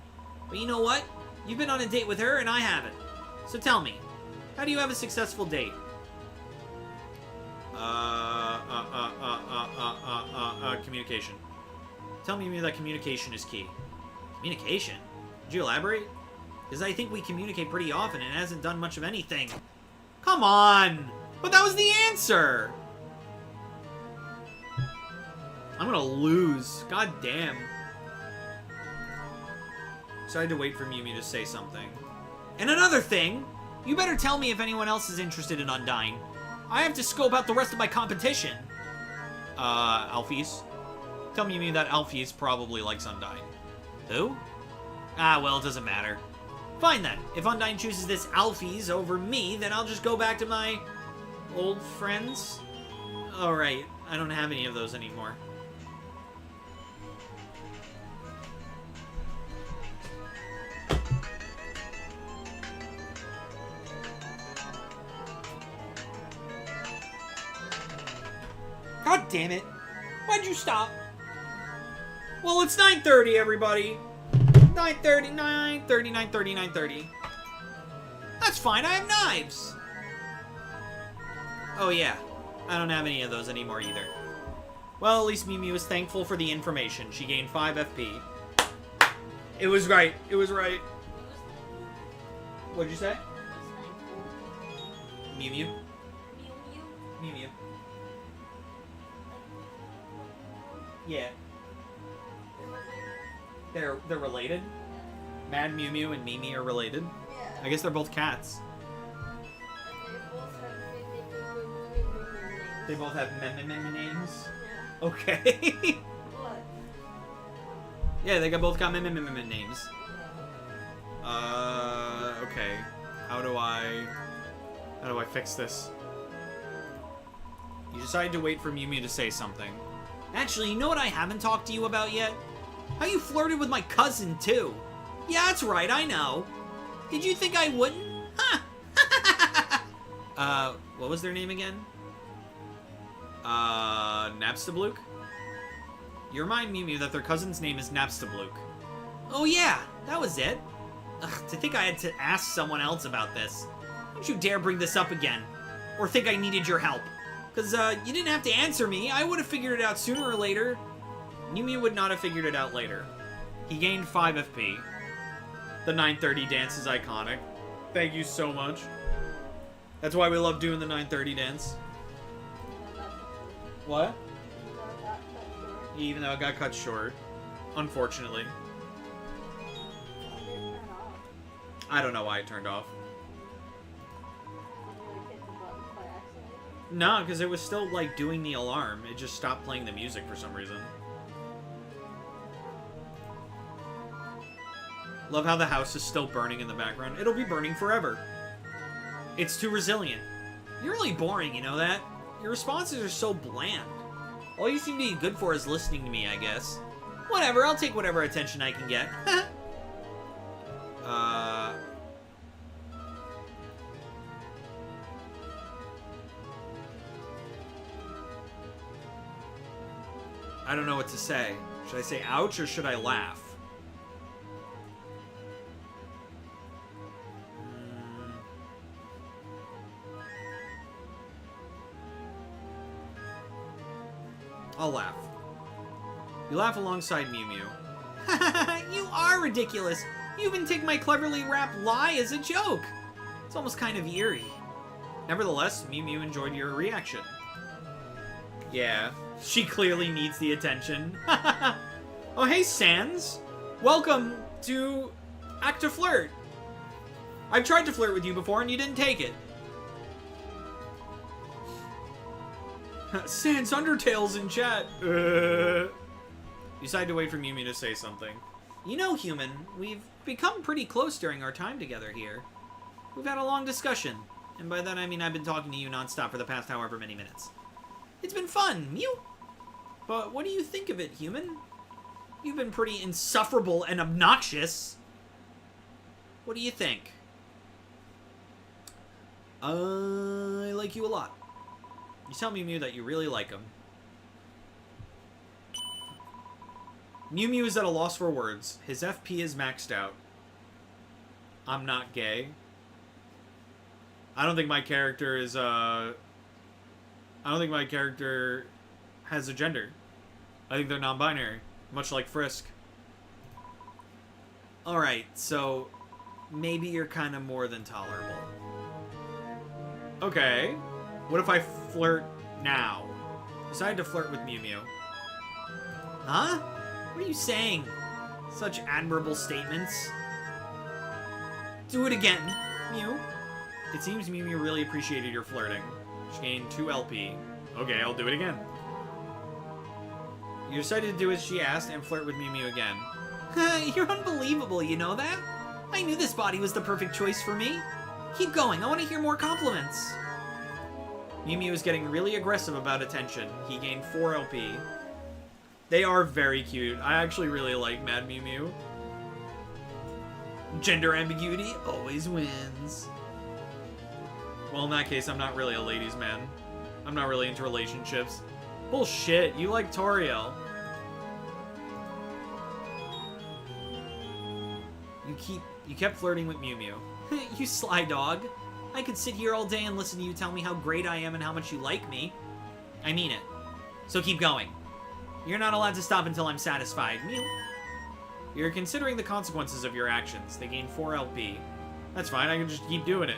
But you know what? You've been on a date with her, and I haven't. So tell me, how do you have a successful date? Communication. Tell me that communication is key. Communication? Could you elaborate? Because I think we communicate pretty often and it hasn't done much of anything. Come on! But that was the answer! I'm gonna lose. God damn. So I had to wait for Mew Mew to say something. And another thing! You better tell me if anyone else is interested in Undyne. I have to scope out the rest of my competition. Alphys? Tell Mew Mew that Alphys probably likes Undyne. Who? Ah, well, it doesn't matter. Fine then. If Undyne chooses this Alphys over me, then I'll just go back to my old friends. Alright, I don't have any of those anymore. God damn it. Why'd you stop? Well, it's 9:30, everybody. 9:30, 9:30, 9:30, 9:30. That's fine, I have knives. Oh yeah, I don't have any of those anymore either. Well, at least Mew Mew was thankful for the information. She gained 5 FP. It was right. It was right. What'd you say? Mew Mew? Mew Mew. Yeah. They're related? Mad Mew Mew and Mimi are related? Yeah. I guess they're both cats. They both have names? Yeah. Okay. What? Yeah, they both got names. Okay. How do I fix this? You decided to wait for Mew Mew to say something. Actually, you know what I haven't talked to you about yet? How you flirted with my cousin, too. Yeah, that's right, I know. Did you think I wouldn't? Huh. What was their name again? Napstablook? You remind Mew Mew that their cousin's name is Napstablook. Oh yeah, that was it. Ugh, to think I had to ask someone else about this. Don't you dare bring this up again. Or think I needed your help. Because, you didn't have to answer me. I would have figured it out sooner or later. Mew Mew would not have figured it out later. He gained 5 FP. The 9:30 dance is iconic. Thank you so much. That's why we love doing the 9:30 dance. What? Even though it got cut short. Unfortunately. I don't know why it turned off. No, because it was still, like, doing the alarm. It just stopped playing the music for some reason. Love how the house is still burning in the background. It'll be burning forever. It's too resilient. You're really boring, you know that? Your responses are so bland. All you seem to be good for is listening to me, I guess. Whatever, I'll take whatever attention I can get. I don't know what to say. Should I say ouch or should I laugh? I'll laugh. You laugh alongside Mew Mew. You are ridiculous. You even take my cleverly wrapped lie as a joke. It's almost kind of eerie. Nevertheless, Mew Mew enjoyed your reaction. Yeah, she clearly needs the attention. Oh, hey, Sans. Welcome to Act to Flirt. I've tried to flirt with you before and you didn't take it. Sans Undertale's in chat. You decide to wait for Mew Mew to say something. You know, human, we've become pretty close during our time together here. We've had a long discussion, and by that I mean I've been talking to you nonstop for the past however many minutes. It's been fun, Mew. But what do you think of it, human? You've been pretty insufferable and obnoxious. What do you think? I like you a lot. You tell Mew Mew that you really like him. Mew Mew is at a loss for words. His FP is maxed out. I'm not gay. I don't think my character is, I don't think my character has a gender. I think they're non-binary. Much like Frisk. Alright, so maybe you're kind of more than tolerable. Okay. What if I flirt now? Decide to flirt with Mew Mew. Huh? What are you saying? Such admirable statements. Do it again, Mew. It seems Mew Mew really appreciated your flirting. She gained 2 LP. Okay, I'll do it again. You decided to do as she asked and flirt with Mew Mew again. You're unbelievable, you know that? I knew this body was the perfect choice for me. Keep going, I want to hear more compliments. Mew Mew is getting really aggressive about attention. He gained 4 LP. They are very cute. I actually really like Mad Mew Mew. Gender ambiguity always wins. Well, in that case, I'm not really a ladies' man. I'm not really into relationships. Bullshit, you like Toriel. You kept flirting with Mew Mew. You sly dog. I could sit here all day and listen to you tell me how great I am and how much you like me. I mean it. So keep going. You're not allowed to stop until I'm satisfied. Mew. You're considering the consequences of your actions. They gain 4 LP. That's fine, I can just keep doing it.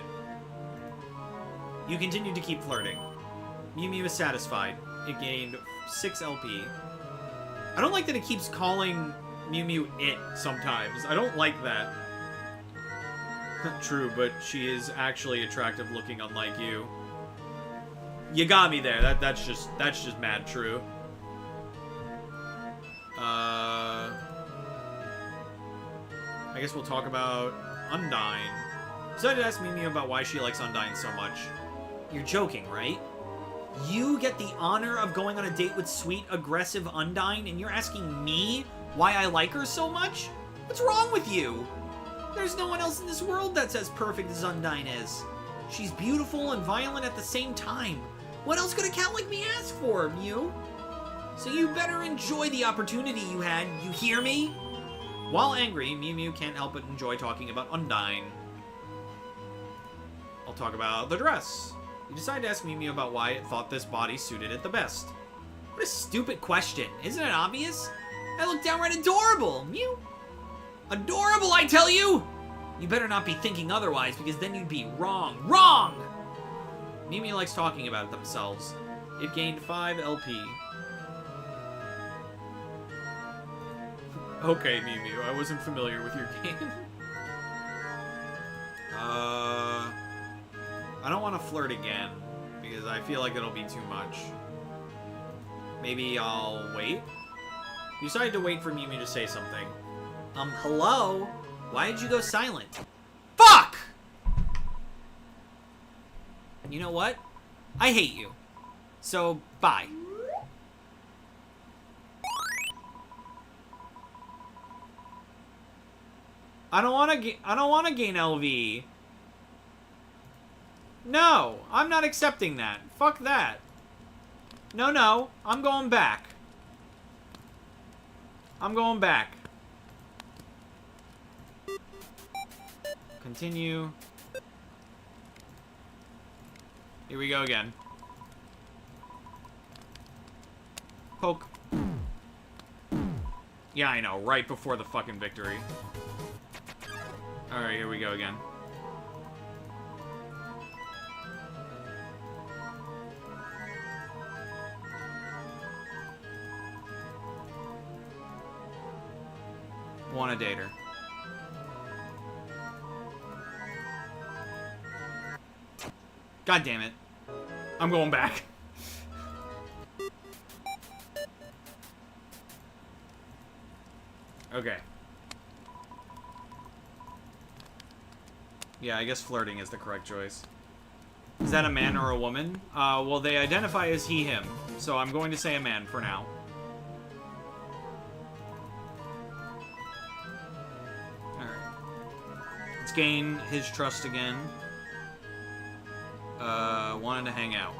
You continue to keep flirting. Mew Mew is satisfied. It gained 6 LP. I don't like that it keeps calling Mew Mew it sometimes. I don't like that. True, but she is actually attractive looking, unlike you. You got me there. That's just mad true. I guess we'll talk about Undyne. Decided to ask Mew Mew about why she likes Undyne so much. You're joking, right? You get the honor of going on a date with sweet, aggressive Undyne, and you're asking me why I like her so much? What's wrong with you? There's no one else in this world that's as perfect as Undyne is. She's beautiful and violent at the same time. What else could a cat like me ask for, Mew? So you better enjoy the opportunity you had, you hear me? While angry, Mew Mew can't help but enjoy talking about Undyne. I'll talk about the dress. You decide to ask Mew Mew about why it thought this body suited it the best. What a stupid question. Isn't it obvious? I look downright adorable, Mew. Adorable, I tell you! You better not be thinking otherwise, because then you'd be wrong. Wrong! Mew Mew likes talking about it themselves. It gained 5 LP. Okay, Mew Mew, I wasn't familiar with your game. I don't want to flirt again, because I feel like it'll be too much. Maybe I'll wait? You decided to wait for Mew Mew to say something. Hello? Why did you go silent? Fuck! You know what? I hate you. So, bye. I don't want to gain LV. No, I'm not accepting that. Fuck that. No, I'm going back. I'm going back. Continue. Here we go again. Poke. Yeah, I know, right before the fucking victory. Alright, here we go again. Wanna date her. God damn it. I'm going back. Okay. Yeah, I guess flirting is the correct choice. Is that a man or a woman? Well, they identify as he, him. So I'm going to say a man for now. Alright. Let's gain his trust again. Wanted to hang out.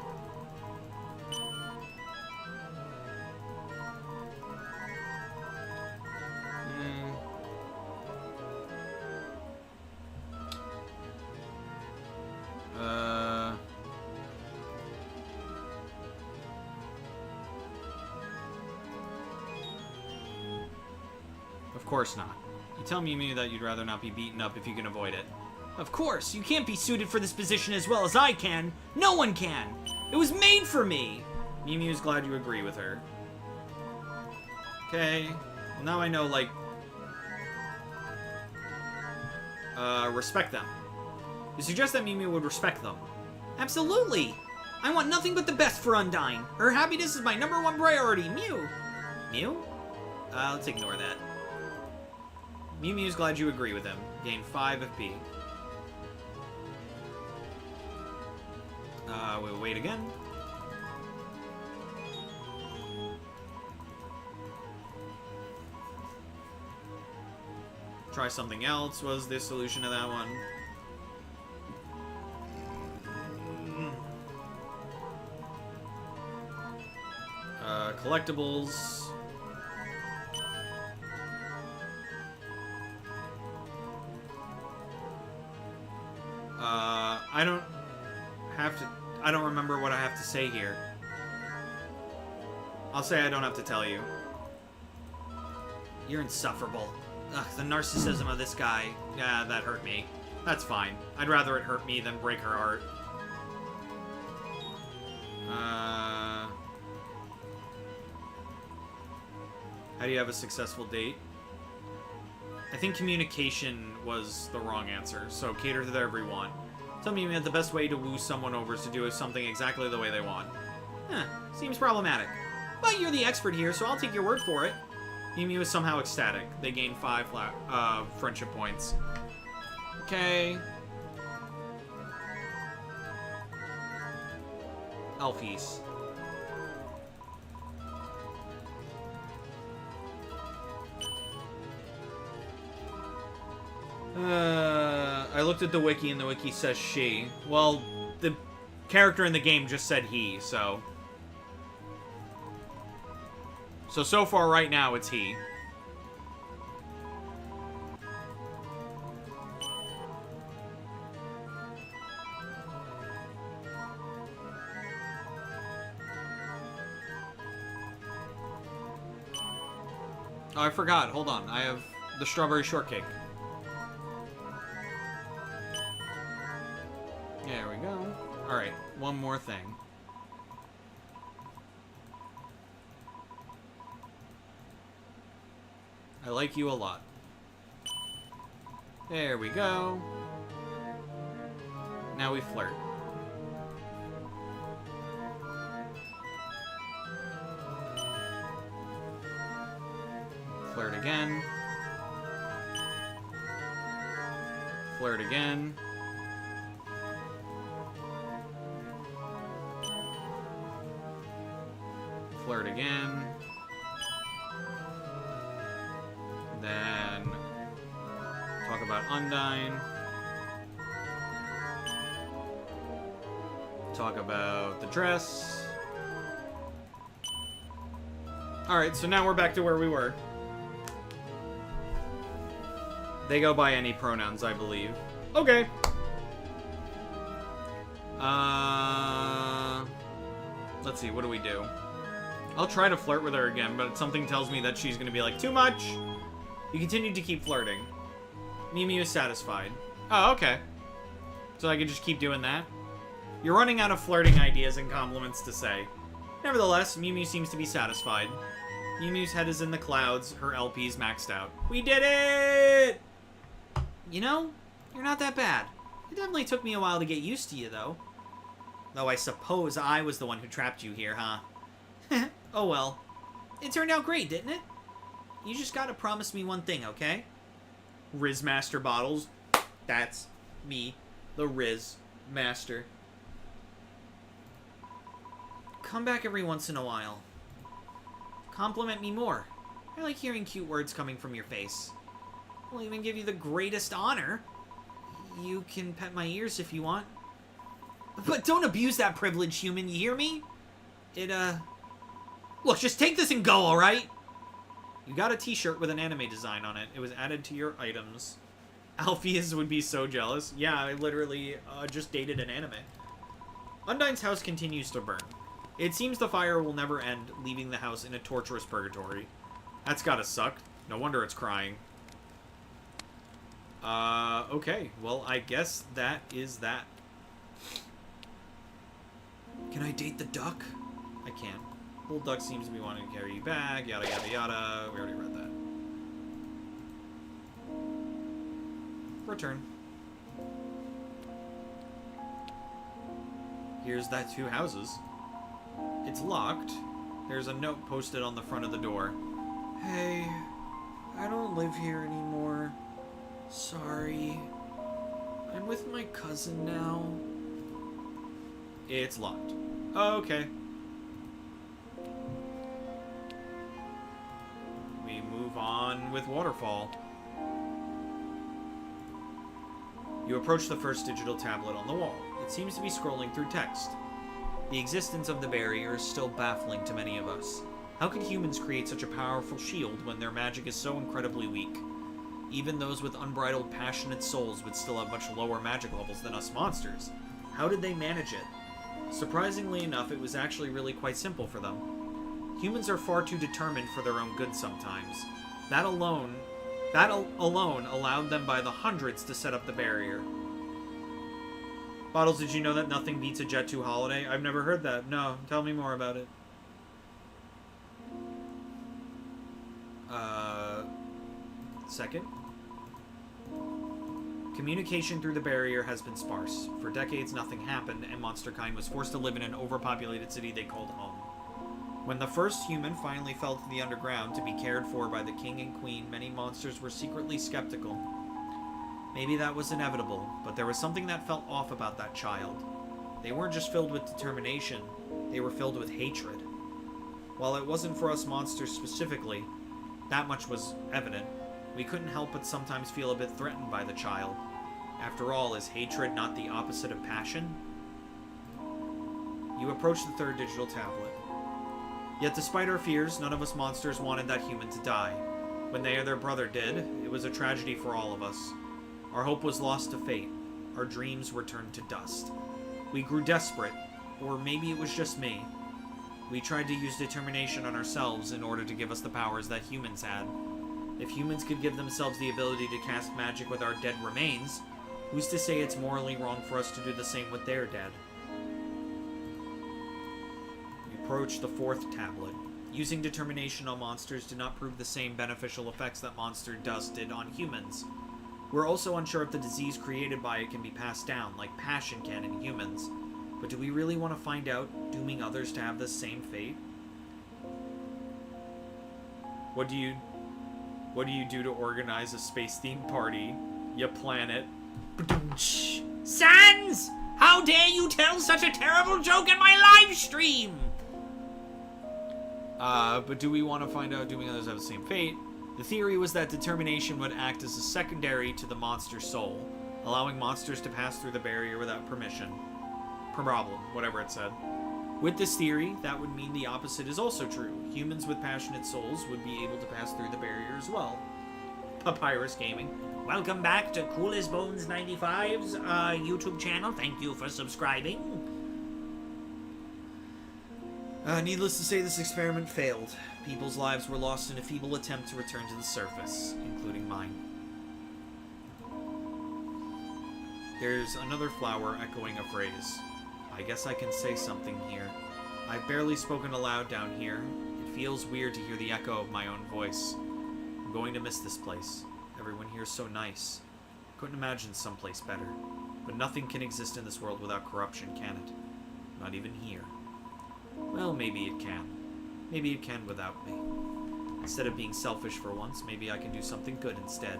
Of course not. You tell Mew that you'd rather not be beaten up if you can avoid it. Of course, you can't be suited for this position as well as I can. No one can. It was made for me. Mew's glad you agree with her. Okay. Well, now I know, like... respect them. You suggest that Mew would respect them. Absolutely. I want nothing but the best for Undyne. Her happiness is my #1 priority. Mew. Mew? Let's ignore that. Mew's glad you agree with him. Gain 5 FP. We'll wait again. Try something else was the solution to that one. Collectibles. I don't remember what I have to say here. I'll say I don't have to tell you. You're insufferable. Ugh, the narcissism of this guy. Yeah, that hurt me. That's fine. I'd rather it hurt me than break her heart. How do you have a successful date? I think communication was the wrong answer, so cater to their every want. Tell me that the best way to woo someone over is to do something exactly the way they want. Huh, seems problematic. But you're the expert here, so I'll take your word for it. Mew is somehow ecstatic. They gain 5 friendship points. Okay. Elfies. I looked at the wiki and the wiki says she. Well, the character in the game just said he, so... So far right now it's he. Oh, I forgot. Hold on. I have the strawberry shortcake. There we go. Alright, one more thing. I like you a lot. There we go. Now we flirt. Flirt again. Flirt again. Flirt again. Then talk about Undyne. Talk about the dress. Alright, so now we're back to where we were. They go by any pronouns, I believe. Okay. Let's see, what do we do? I'll try to flirt with her again, but something tells me that she's gonna be like, too much! You continue to keep flirting. Mew is satisfied. Oh, okay. So I can just keep doing that? You're running out of flirting ideas and compliments to say. Nevertheless, Mew seems to be satisfied. Mew's head is in the clouds, her LP's maxed out. We did it! You know, you're not that bad. It definitely took me a while to get used to you, though. Though I suppose I was the one who trapped you here, huh? Oh well. It turned out great, didn't it? You just gotta promise me one thing, okay? Riz Master Bottles. That's me, the Riz Master. Come back every once in a while. Compliment me more. I like hearing cute words coming from your face. I'll even give you the greatest honor. You can pet my ears if you want. But don't abuse that privilege, human, you hear me? Look, just take this and go, alright? You got a t-shirt with an anime design on it. It was added to your items. Alpheus would be so jealous. Yeah, I literally just dated an anime. Undyne's house continues to burn. It seems the fire will never end, leaving the house in a torturous purgatory. That's gotta suck. No wonder it's crying. Okay. Well, I guess that is that. Can I date the duck? I can. Little duck seems to be wanting to carry you back, yada yada yada. We already read that. Return. Here's that 2 houses. It's locked. There's a note posted on the front of the door. Hey, I don't live here anymore. Sorry. I'm with my cousin now. It's locked. Okay. We move on with Waterfall. You approach the first digital tablet on the wall. It seems to be scrolling through text. The existence of the barrier is still baffling to many of us. How could humans create such a powerful shield when their magic is so incredibly weak? Even those with unbridled, passionate souls would still have much lower magic levels than us monsters. How did they manage it? Surprisingly enough, it was actually really quite simple for them. Humans are far too determined for their own good sometimes. That alone allowed them by the hundreds to set up the barrier. Bottles, did you know that nothing beats a Jet 2 holiday? I've never heard that. No, tell me more about it. Second. Communication through the barrier has been sparse. For decades, nothing happened, and Monsterkind was forced to live in an overpopulated city they called home. When the first human finally fell to the underground to be cared for by the king and queen, many monsters were secretly skeptical. Maybe that was inevitable, but there was something that felt off about that child. They weren't just filled with determination, they were filled with hatred. While it wasn't for us monsters specifically, that much was evident. We couldn't help but sometimes feel a bit threatened by the child. After all, is hatred not the opposite of passion? You approach the third digital tablet. Yet despite our fears, none of us monsters wanted that human to die. When they or their brother did, it was a tragedy for all of us. Our hope was lost to fate. Our dreams were turned to dust. We grew desperate, or maybe it was just me. We tried to use determination on ourselves in order to give us the powers that humans had. If humans could give themselves the ability to cast magic with our dead remains, who's to say it's morally wrong for us to do the same with their dead? We approach the fourth tablet. Using determination on monsters did not prove the same beneficial effects that monster dust did on humans. We're also unsure if the disease created by it can be passed down, like passion can in humans. But do we really want to find out, dooming others to have the same fate? What do you do to organize a space-themed party? You plan it. Sans! How dare you tell such a terrible joke in my live stream? But do we want to find out dooming others have the same fate? The theory was that determination would act as a secondary to the monster's soul, allowing monsters to pass through the barrier without permission. Problem, whatever it said. With this theory, that would mean the opposite is also true. Humans with passionate souls would be able to pass through the barrier as well. Papyrus Gaming. Welcome back to Cool as Bones 95's YouTube channel. Thank you for subscribing. Needless to say, this experiment failed. People's lives were lost in a feeble attempt to return to the surface, including mine. There's another flower echoing a phrase. I guess I can say something here. I've barely spoken aloud down here. It feels weird to hear the echo of my own voice. I'm going to miss this place. Everyone here is so nice. Couldn't imagine someplace better. But nothing can exist in this world without corruption, can it? Not even here. Well, maybe it can. Maybe it can without me. Instead of being selfish for once, maybe I can do something good instead.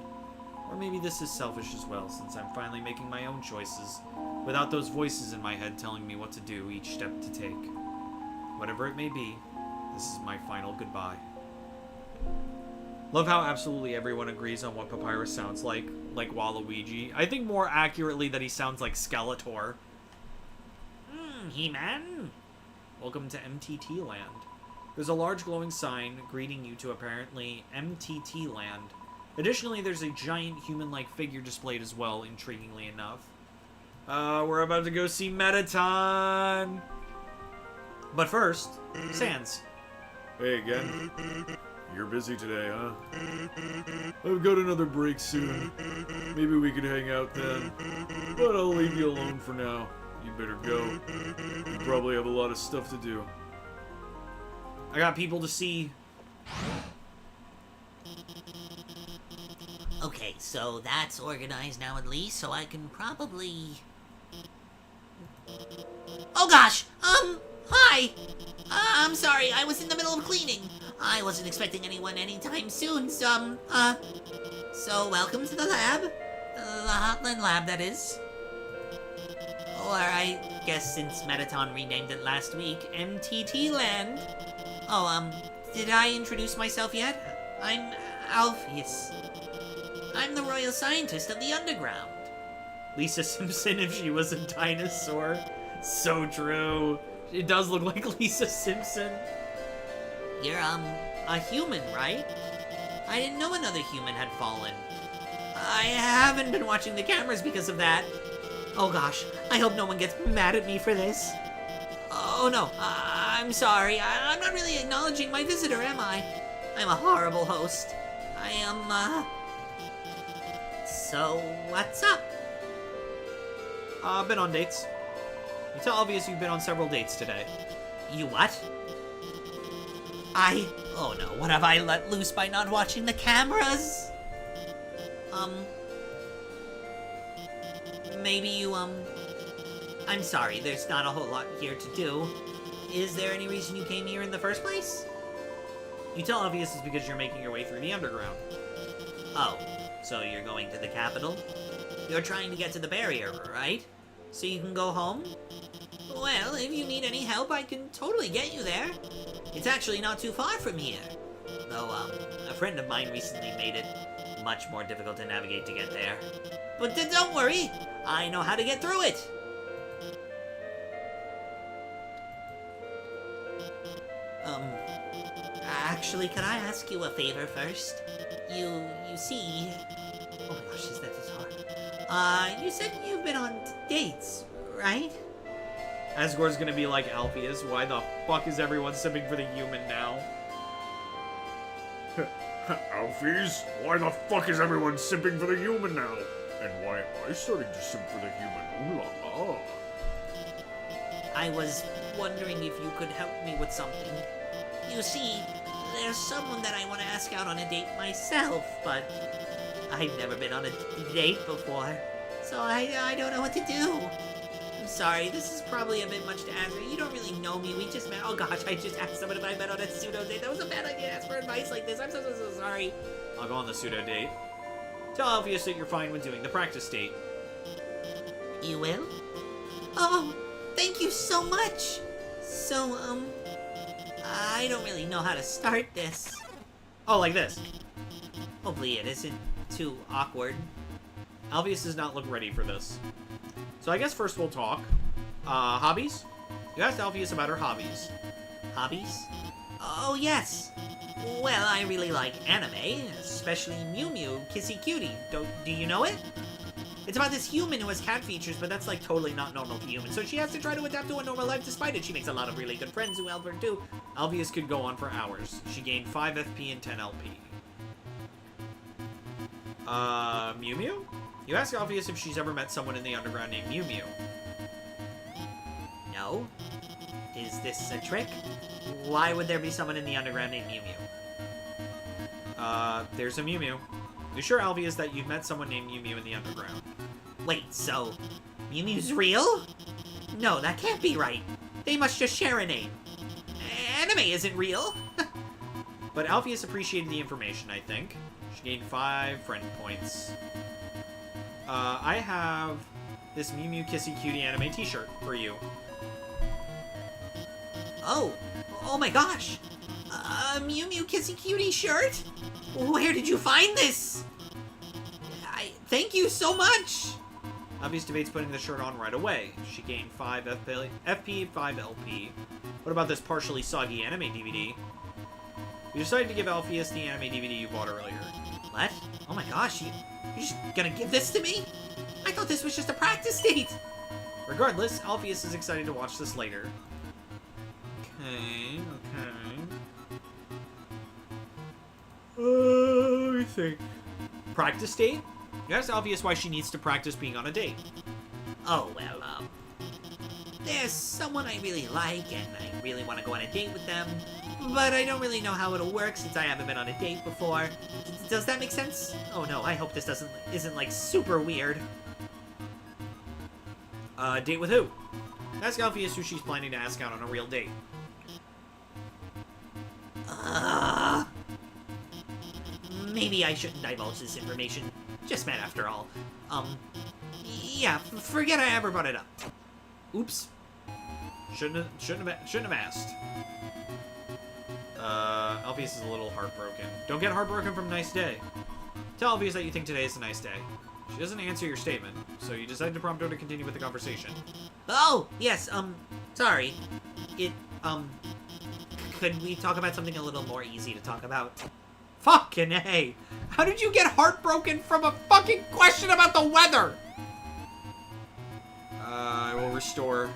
Or maybe this is selfish as well, since I'm finally making my own choices, without those voices in my head telling me what to do, each step to take. Whatever it may be, this is my final goodbye. Love how absolutely everyone agrees on what Papyrus sounds like Waluigi. I think more accurately that he sounds like Skeletor. He-Man! Welcome to MTT Land. There's a large glowing sign greeting you to apparently MTT Land. Additionally, there's a giant human-like figure displayed as well, intriguingly enough. We're about to go see Mettaton! But first, Sans. Hey again. You're busy today, huh? I've got another break soon. Maybe we could hang out then. But I'll leave you alone for now. You better go. You probably have a lot of stuff to do. I got people to see. Okay, so that's organized now at least, so I can probably... Oh gosh! Hi! I'm sorry, I was in the middle of cleaning. I wasn't expecting anyone anytime soon, so, So, welcome to the lab. The Hotland Lab, that is. Or I guess since Mettaton renamed it last week, MTT Land. Oh, did I introduce myself yet? I'm Alpheus. I'm the royal scientist of the underground. Lisa Simpson if she was a dinosaur. So true. It does look like Lisa Simpson. You're, a human, right? I didn't know another human had fallen. I haven't been watching the cameras because of that. Oh gosh, I hope no one gets mad at me for this. Oh no, I'm sorry. I'm not really acknowledging my visitor, am I? I'm a horrible host. I am, So, what's up? Been on dates. It's obvious you've been on several dates today. You what? Oh no, what have I let loose by not watching the cameras? Maybe you, I'm sorry, there's not a whole lot here to do. Is there any reason you came here in the first place? You tell obvious it's because you're making your way through the underground. Oh, so you're going to the capital? You're trying to get to the barrier, right? So you can go home? Well, if you need any help, I can totally get you there. It's actually not too far from here. Though, a friend of mine recently made it much more difficult to navigate to get there. But don't worry, I know how to get through it. Actually, can I ask you a favor first? You see... Oh my gosh, that is hard. You said you've been on dates, right? Asgore's gonna be like Alpheus. Why the fuck is everyone sipping for the human now? Alphys, why the fuck is everyone simping for the human now? And why am I starting to simp for the human? Ooh la la. I was wondering if you could help me with something. You see, there's someone that I want to ask out on a date myself, but I've never been on a date before, so I don't know what to do. I'm sorry, this is probably a bit much to ask. You don't really know me, we just met. Oh gosh, I just asked someone if I met on a pseudo date. That was a bad idea to ask for advice like this. I'm so sorry. I'll go on the pseudo date. Tell Alpheus that you're fine with doing the practice date. You will? Oh, thank you so much. So, I don't really know how to start this. Oh, like this. Hopefully it isn't too awkward. Alpheus does not look ready for this. So I guess first we'll talk. Hobbies? You asked Alpheus about her hobbies. Hobbies? Oh, yes. Well, I really like anime, especially Mew Mew Kissy Cutie. Do you know it? It's about this human who has cat features, but that's like totally not normal for humans. So she has to try to adapt to a normal life despite it. She makes a lot of really good friends who help her too. Alpheus could go on for hours. She gained 5 FP and 10 LP. Mew Mew? You ask Alpheus if she's ever met someone in the underground named Mew Mew. No? Is this a trick? Why would there be someone in the underground named Mew Mew? There's a Mew Mew. You sure, Alpheus, that you've met someone named Mew Mew in the underground? Wait, so Mew Mew's real? No, that can't be right. They must just share a name. Anime isn't real. But Alpheus appreciated the information, I think. She gained 5 friend points. I have this Mew Mew Kissy Cutie anime t-shirt for you. Oh my gosh! A Mew Mew Kissy Cutie shirt? Where did you find this? Thank you so much! Alpheus debates putting the shirt on right away. She gained 5 FP, 5 LP. What about this partially soggy anime DVD? You decided to give Alpheus the anime DVD you bought earlier. What? Oh my gosh, you're just gonna give this to me? I thought this was just a practice date! Regardless, Alpheus is excited to watch this later. Okay. Let me think. Practice date? You asked Alpheus why she needs to practice being on a date. Oh, well, there's someone I really like, and I really want to go on a date with them, but I don't really know how it'll work since I haven't been on a date before. Does that make sense? Oh no, I hope this isn't like super weird. Date with who? Ask Alpheus who she's planning to ask out on a real date. Maybe I shouldn't divulge this information. Just met after all. Yeah, forget I ever brought it up. Oops. Shouldn't have asked. Alpheus is a little heartbroken. Don't get heartbroken from nice day. Tell Alpheus that you think today is a nice day. She doesn't answer your statement, so you decide to prompt her to continue with the conversation. Oh, yes, sorry. Could we talk about something a little more easy to talk about? Fucking A! How did you get heartbroken from a fucking question about the weather? I will restore.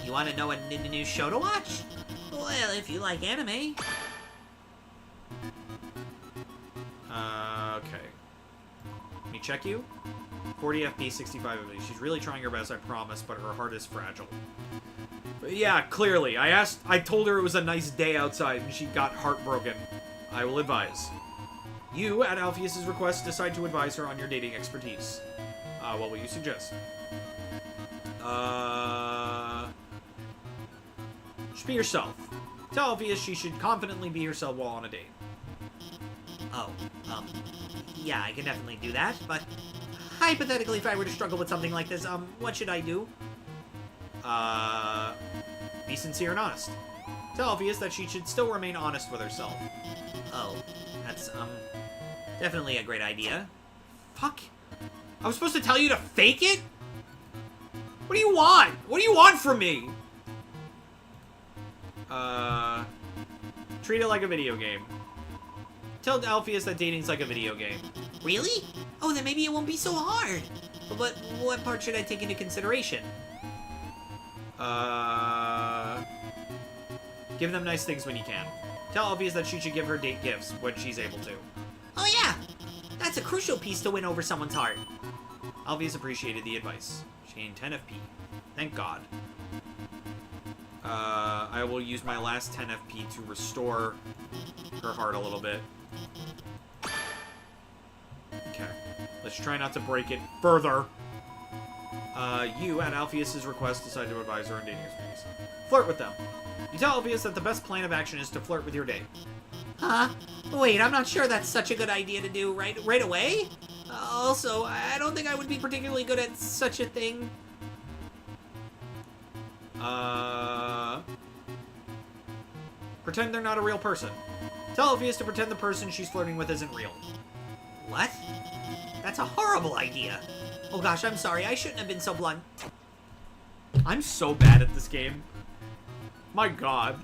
You want to know a new show to watch? Well, if you like anime. Okay. Let me check you. 40 FP, 65 FP. She's really trying her best, I promise, but her heart is fragile. But yeah, clearly. I told her it was a nice day outside, and she got heartbroken. I will advise. You, at Alpheus's request, decide to advise her on your dating expertise. What will you suggest? Just be yourself. Tell Alpheus she should confidently be herself while on a date. Oh, yeah, I can definitely do that, but hypothetically, if I were to struggle with something like this, what should I do? Be sincere and honest. Tell Alpheus that she should still remain honest with herself. Oh, that's, definitely a great idea. Fuck. I was supposed to tell you to fake it? What do you want? What do you want from me? Treat it like a video game. Tell Alpheus that dating's like a video game. Really? Oh, then maybe it won't be so hard. But what part should I take into consideration? Give them nice things when you can. Tell Alpheus that she should give her date gifts when she's able to. Oh yeah! That's a crucial piece to win over someone's heart. Alpheus appreciated the advice. She gained 10 FP. Thank God. I will use my last 10 FP to restore her heart a little bit. Okay. Let's try not to break it further. You, at Alpheus's request, decide to advise her on dating experience. Flirt with them. You tell Alpheus that the best plan of action is to flirt with your date. Huh? Wait, I'm not sure that's such a good idea to do right away. Also, I don't think I would be particularly good at such a thing. Pretend they're not a real person. Tell Alpheus to pretend the person she's flirting with isn't real. What? That's a horrible idea. Oh gosh, I'm sorry. I shouldn't have been so blunt. I'm so bad at this game. My God.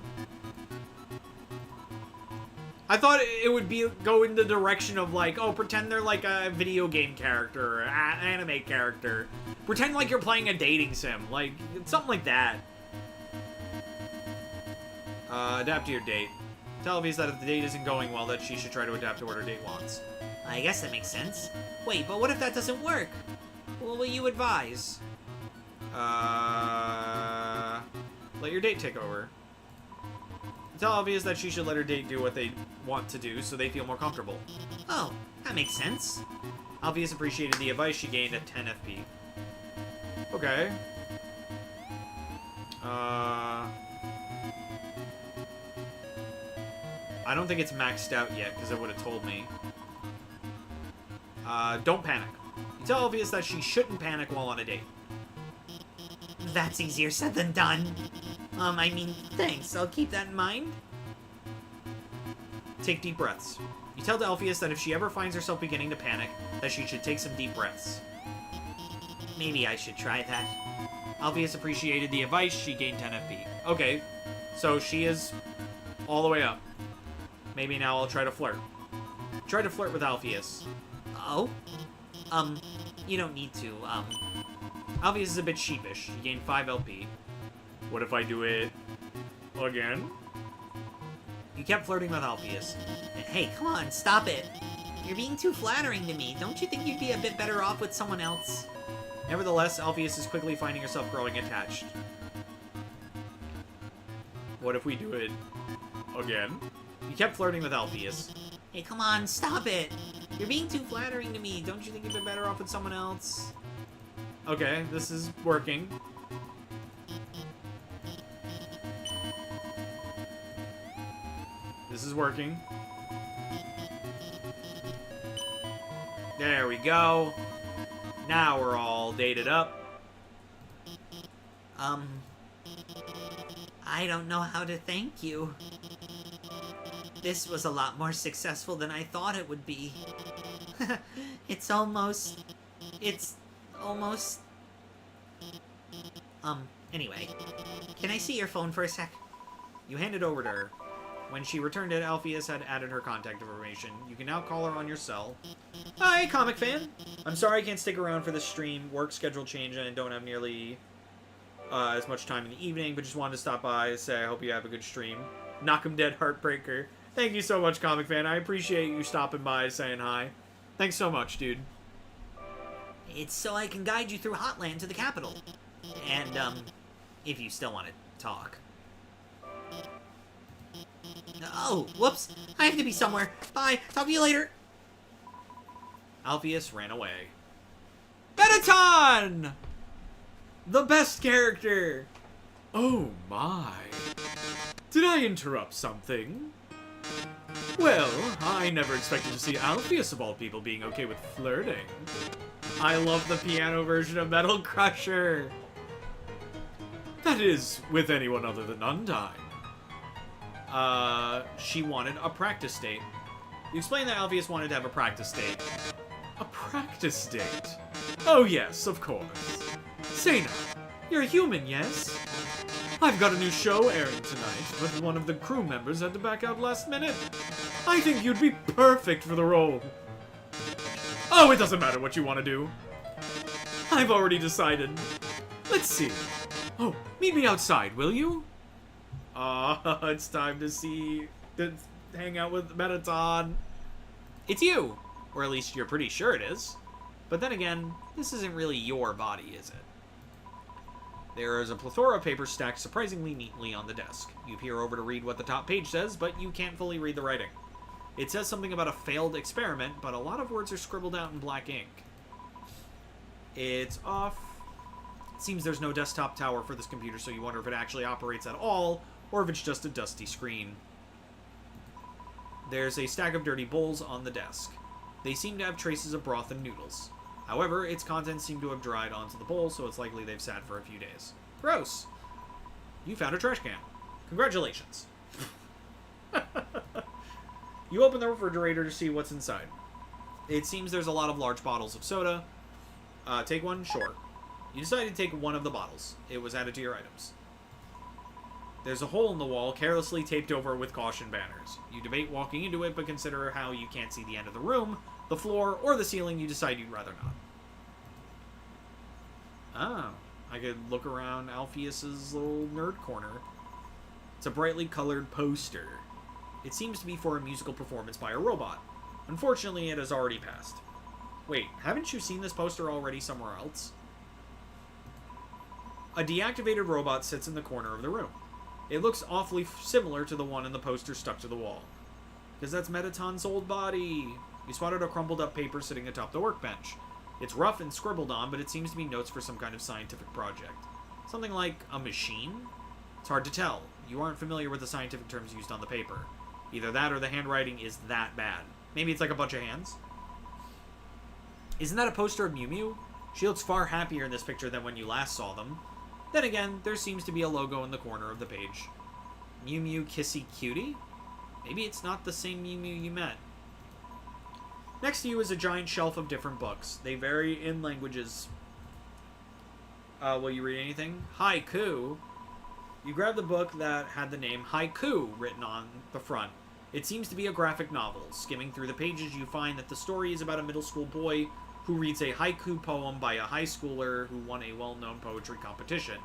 I thought it would go in the direction of like, oh, pretend they're like a video game character or an anime character. Pretend like you're playing a dating sim. Like, something like that. Adapt to your date. Tell Alpheus that if the date isn't going well, that she should try to adapt to what her date wants. I guess that makes sense. Wait, but what if that doesn't work? What will you advise? Let your date take over. Tell Alpheus that she should let her date do what they want to do so they feel more comfortable. Oh, that makes sense. Alpheus appreciated the advice. She gained a 10 FP. Okay. I don't think it's maxed out yet, because it would have told me. Don't panic. You tell Alpheus that she shouldn't panic while on a date. That's easier said than done. I mean, thanks. I'll keep that in mind. Take deep breaths. You tell Alpheus that if she ever finds herself beginning to panic, that she should take some deep breaths. Maybe I should try that. Alpheus appreciated the advice. She gained 10 FP. Okay, so she is all the way up. Maybe now I'll try to flirt. Try to flirt with Alpheus. Oh? You don't need to, Alpheus is a bit sheepish. He gained 5 LP. What if I do it again? You kept flirting with Alpheus. Hey, come on, stop it. You're being too flattering to me. Don't you think you'd be a bit better off with someone else? Nevertheless, Alpheus is quickly finding herself growing attached. What if we do it again? You kept flirting with Alpheus. Hey, come on, stop it. You're being too flattering to me. Don't you think you'd be better off with someone else? Okay, this is working. This is working. There we go. Now we're all dated up. I don't know how to thank you. This was a lot more successful than I thought it would be. It's almost... Anyway. Can I see your phone for a sec? You hand it over to her. When she returned it, Alpheus had added her contact information. You can now call her on your cell. Hi, comic fan! I'm sorry I can't stick around for the stream. Work schedule changed and I don't have nearly as much time in the evening, but just wanted to stop by and say I hope you have a good stream. Knock 'em dead, Heartbreaker. Thank you so much, comic fan. I appreciate you stopping by saying hi. Thanks so much, dude. It's so I can guide you through Hotland to the capital. And, if you still want to talk. Oh, whoops. I have to be somewhere. Bye. Talk to you later. Alpheus ran away. Mettaton! The best character! Oh my. Did I interrupt something? Well, I never expected to see Alpheus of all people being okay with flirting. I love the piano version of Metal Crusher. That is, with anyone other than Undyne. She wanted a practice date. You explained that Alpheus wanted to have a practice date. A practice date? Oh yes, of course. Sena, you're a human, yes? I've got a new show airing tonight, but one of the crew members had to back out last minute. I think you'd be perfect for the role. Oh, it doesn't matter what you want to do. I've already decided. Let's see. Oh, meet me outside, will you? It's time to hang out with Mettaton. It's you! Or at least you're pretty sure it is. But then again, this isn't really your body, is it? There is a plethora of papers stacked surprisingly neatly on the desk. You peer over to read what the top page says, but you can't fully read the writing. It says something about a failed experiment, but a lot of words are scribbled out in black ink. It's off. It seems there's no desktop tower for this computer, so you wonder if it actually operates at all, or if it's just a dusty screen. There's a stack of dirty bowls on the desk. They seem to have traces of broth and noodles. However, its contents seem to have dried onto the bowl, so it's likely they've sat for a few days. Gross! You found a trash can. Congratulations. You open the refrigerator to see what's inside. It seems there's a lot of large bottles of soda. Take one? Sure. You decide to take one of the bottles. It was added to your items. There's a hole in the wall, carelessly taped over with caution banners. You debate walking into it, but consider how you can't see the end of the room, the floor, or the ceiling. You decide you'd rather not. Oh, I could look around Alpheus's little nerd corner. It's a brightly colored poster. It seems to be for a musical performance by a robot. Unfortunately, it has already passed. Wait, haven't you seen this poster already somewhere else? A deactivated robot sits in the corner of the room. It looks awfully similar to the one in the poster stuck to the wall. Because that's Mettaton's old body. You spotted a crumpled up paper sitting atop the workbench. It's rough and scribbled on, but it seems to be notes for some kind of scientific project. Something like a machine? It's hard to tell. You aren't familiar with the scientific terms used on the paper. Either that or the handwriting is that bad. Maybe it's like a bunch of hands. Isn't that a poster of Mew Mew? She looks far happier in this picture than when you last saw them. Then again, there seems to be a logo in the corner of the page. Mew Mew Kissy Cutie? Maybe it's not the same Mew Mew you met. Next to you is a giant shelf of different books. They vary in languages. Will you read anything? Haiku. You grab the book that had the name Haiku written on the front. It seems to be a graphic novel. Skimming through the pages, you find that the story is about a middle school boy who reads a haiku poem by a high schooler who won a well-known poetry competition.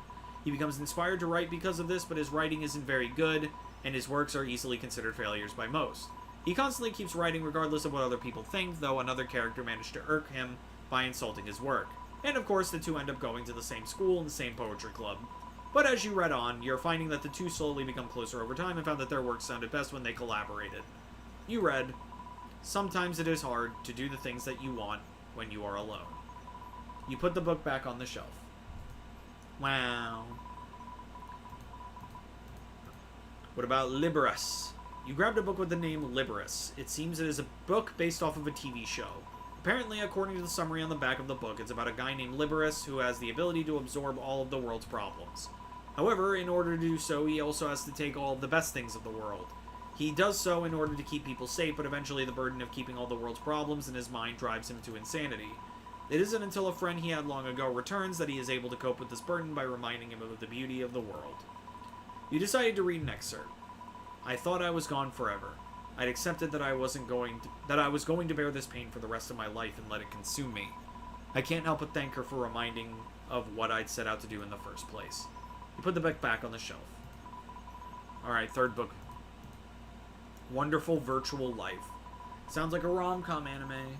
He becomes inspired to write because of this, but his writing isn't very good, and his works are easily considered failures by most. He constantly keeps writing regardless of what other people think, though another character managed to irk him by insulting his work. And of course, the two end up going to the same school and the same poetry club. But as you read on, you're finding that the two slowly become closer over time and found that their work sounded best when they collaborated. You read, "Sometimes it is hard to do the things that you want when you are alone." You put the book back on the shelf. Wow. What about Liberus? You grabbed a book with the name Liberus. It seems it is a book based off of a TV show. Apparently, according to the summary on the back of the book, it's about a guy named Liberus who has the ability to absorb all of the world's problems. However, in order to do so, he also has to take all of the best things of the world. He does so in order to keep people safe, but eventually the burden of keeping all the world's problems in his mind drives him to insanity. It isn't until a friend he had long ago returns that he is able to cope with this burden by reminding him of the beauty of the world. You decided to read an excerpt. "I thought I was gone forever. I'd accepted that I was going to bear this pain for the rest of my life and let it consume me. I can't help but thank her for reminding of what I'd set out to do in the first place." You put the book back on the shelf. Alright, third book. Wonderful Virtual Life. Sounds like a rom-com anime.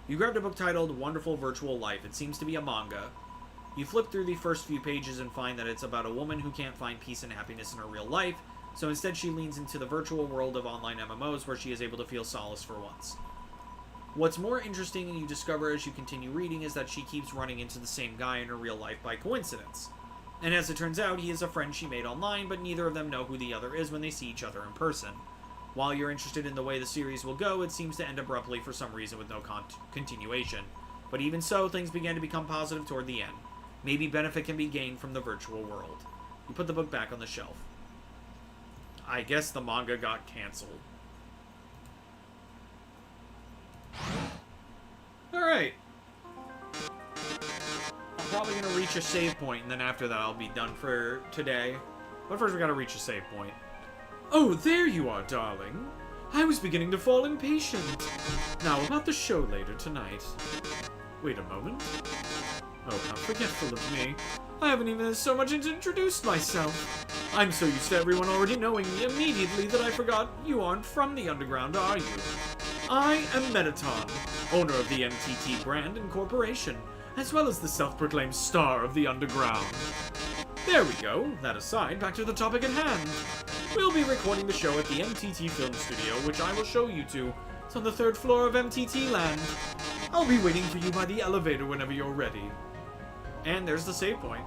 You grabbed a book titled Wonderful Virtual Life. It seems to be a manga. You flip through the first few pages and find that it's about a woman who can't find peace and happiness in her real life, so instead she leans into the virtual world of online MMOs where she is able to feel solace for once. What's more interesting and you discover as you continue reading is that she keeps running into the same guy in her real life by coincidence. And as it turns out, he is a friend she made online, but neither of them know who the other is when they see each other in person. While you're interested in the way the series will go, it seems to end abruptly for some reason with no continuation. But even so, things began to become positive toward the end. Maybe benefit can be gained from the virtual world. You put the book back on the shelf. I guess the manga got cancelled. Alright. I'm probably going to reach a save point, and then after that I'll be done for today. But first we got to reach a save point. Oh, there you are, darling. I was beginning to fall impatient. Now, about the show later tonight. Wait a moment. Oh, how forgetful of me. I haven't even so much as introduced myself. I'm so used to everyone already knowing me immediately that I forgot you aren't from the Underground, are you? I am Metaton, owner of the MTT brand and corporation, as well as the self-proclaimed star of the Underground. There we go. That aside, back to the topic at hand. We'll be recording the show at the MTT Film Studio, which I will show you to. It's on the 3rd floor of MTT Land. I'll be waiting for you by the elevator whenever you're ready. And there's the save point.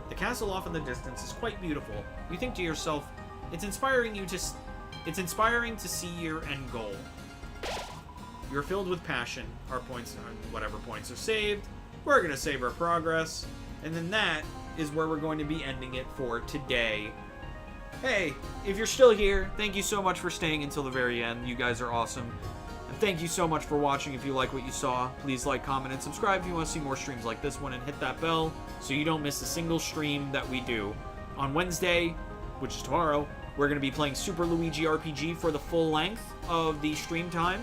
The castle off in the distance is quite beautiful. You think to yourself, it's inspiring to see your end goal. You're filled with passion. Our points, whatever points are saved. We're gonna save our progress. And then that is where we're going to be ending it for today. Hey, if you're still here, thank you so much for staying until the very end. You guys are awesome. And thank you so much for watching. If you like what you saw, please like, comment, and subscribe if you want to see more streams like this one, and hit that bell so you don't miss a single stream that we do. On Wednesday, which is tomorrow, we're going to be playing Super Luigi RPG for the full length of the stream time.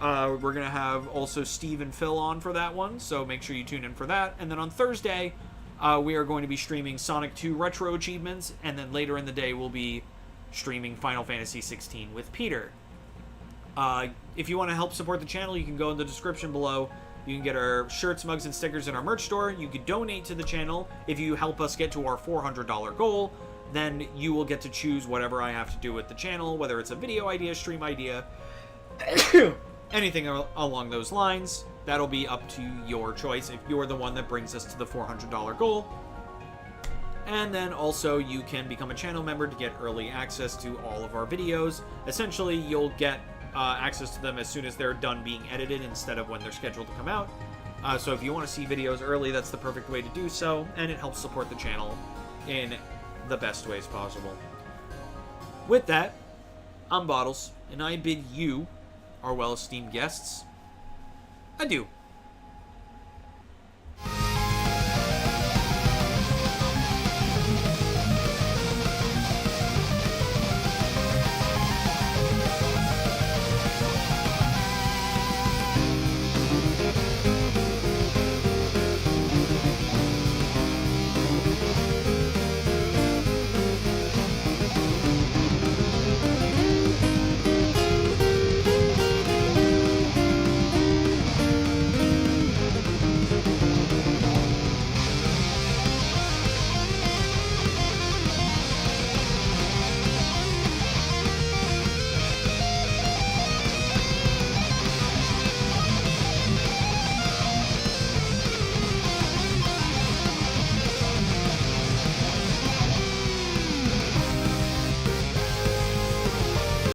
We're going to have also Steve and Phil on for that one, so make sure you tune in for that. And then on Thursday, we are going to be streaming Sonic 2 Retro Achievements, and then later in the day we'll be streaming Final Fantasy 16 with Peter. If you want to help support the channel, you can go in the description below. You can get our shirts, mugs, and stickers in our merch store. You can donate to the channel. If you help us get to our $400 goal, then you will get to choose whatever I have to do with the channel, whether it's a video idea, stream idea, anything along those lines. That'll be up to your choice if you're the one that brings us to the $400 goal. And then also you can become a channel member to get early access to all of our videos. Essentially, you'll get access to them as soon as they're done being edited instead of when they're scheduled to come out. So if you want to see videos early, that's the perfect way to do so, and it helps support the channel in the best ways possible. With that, I'm Bottles, and I bid you, our well-esteemed guests, adieu.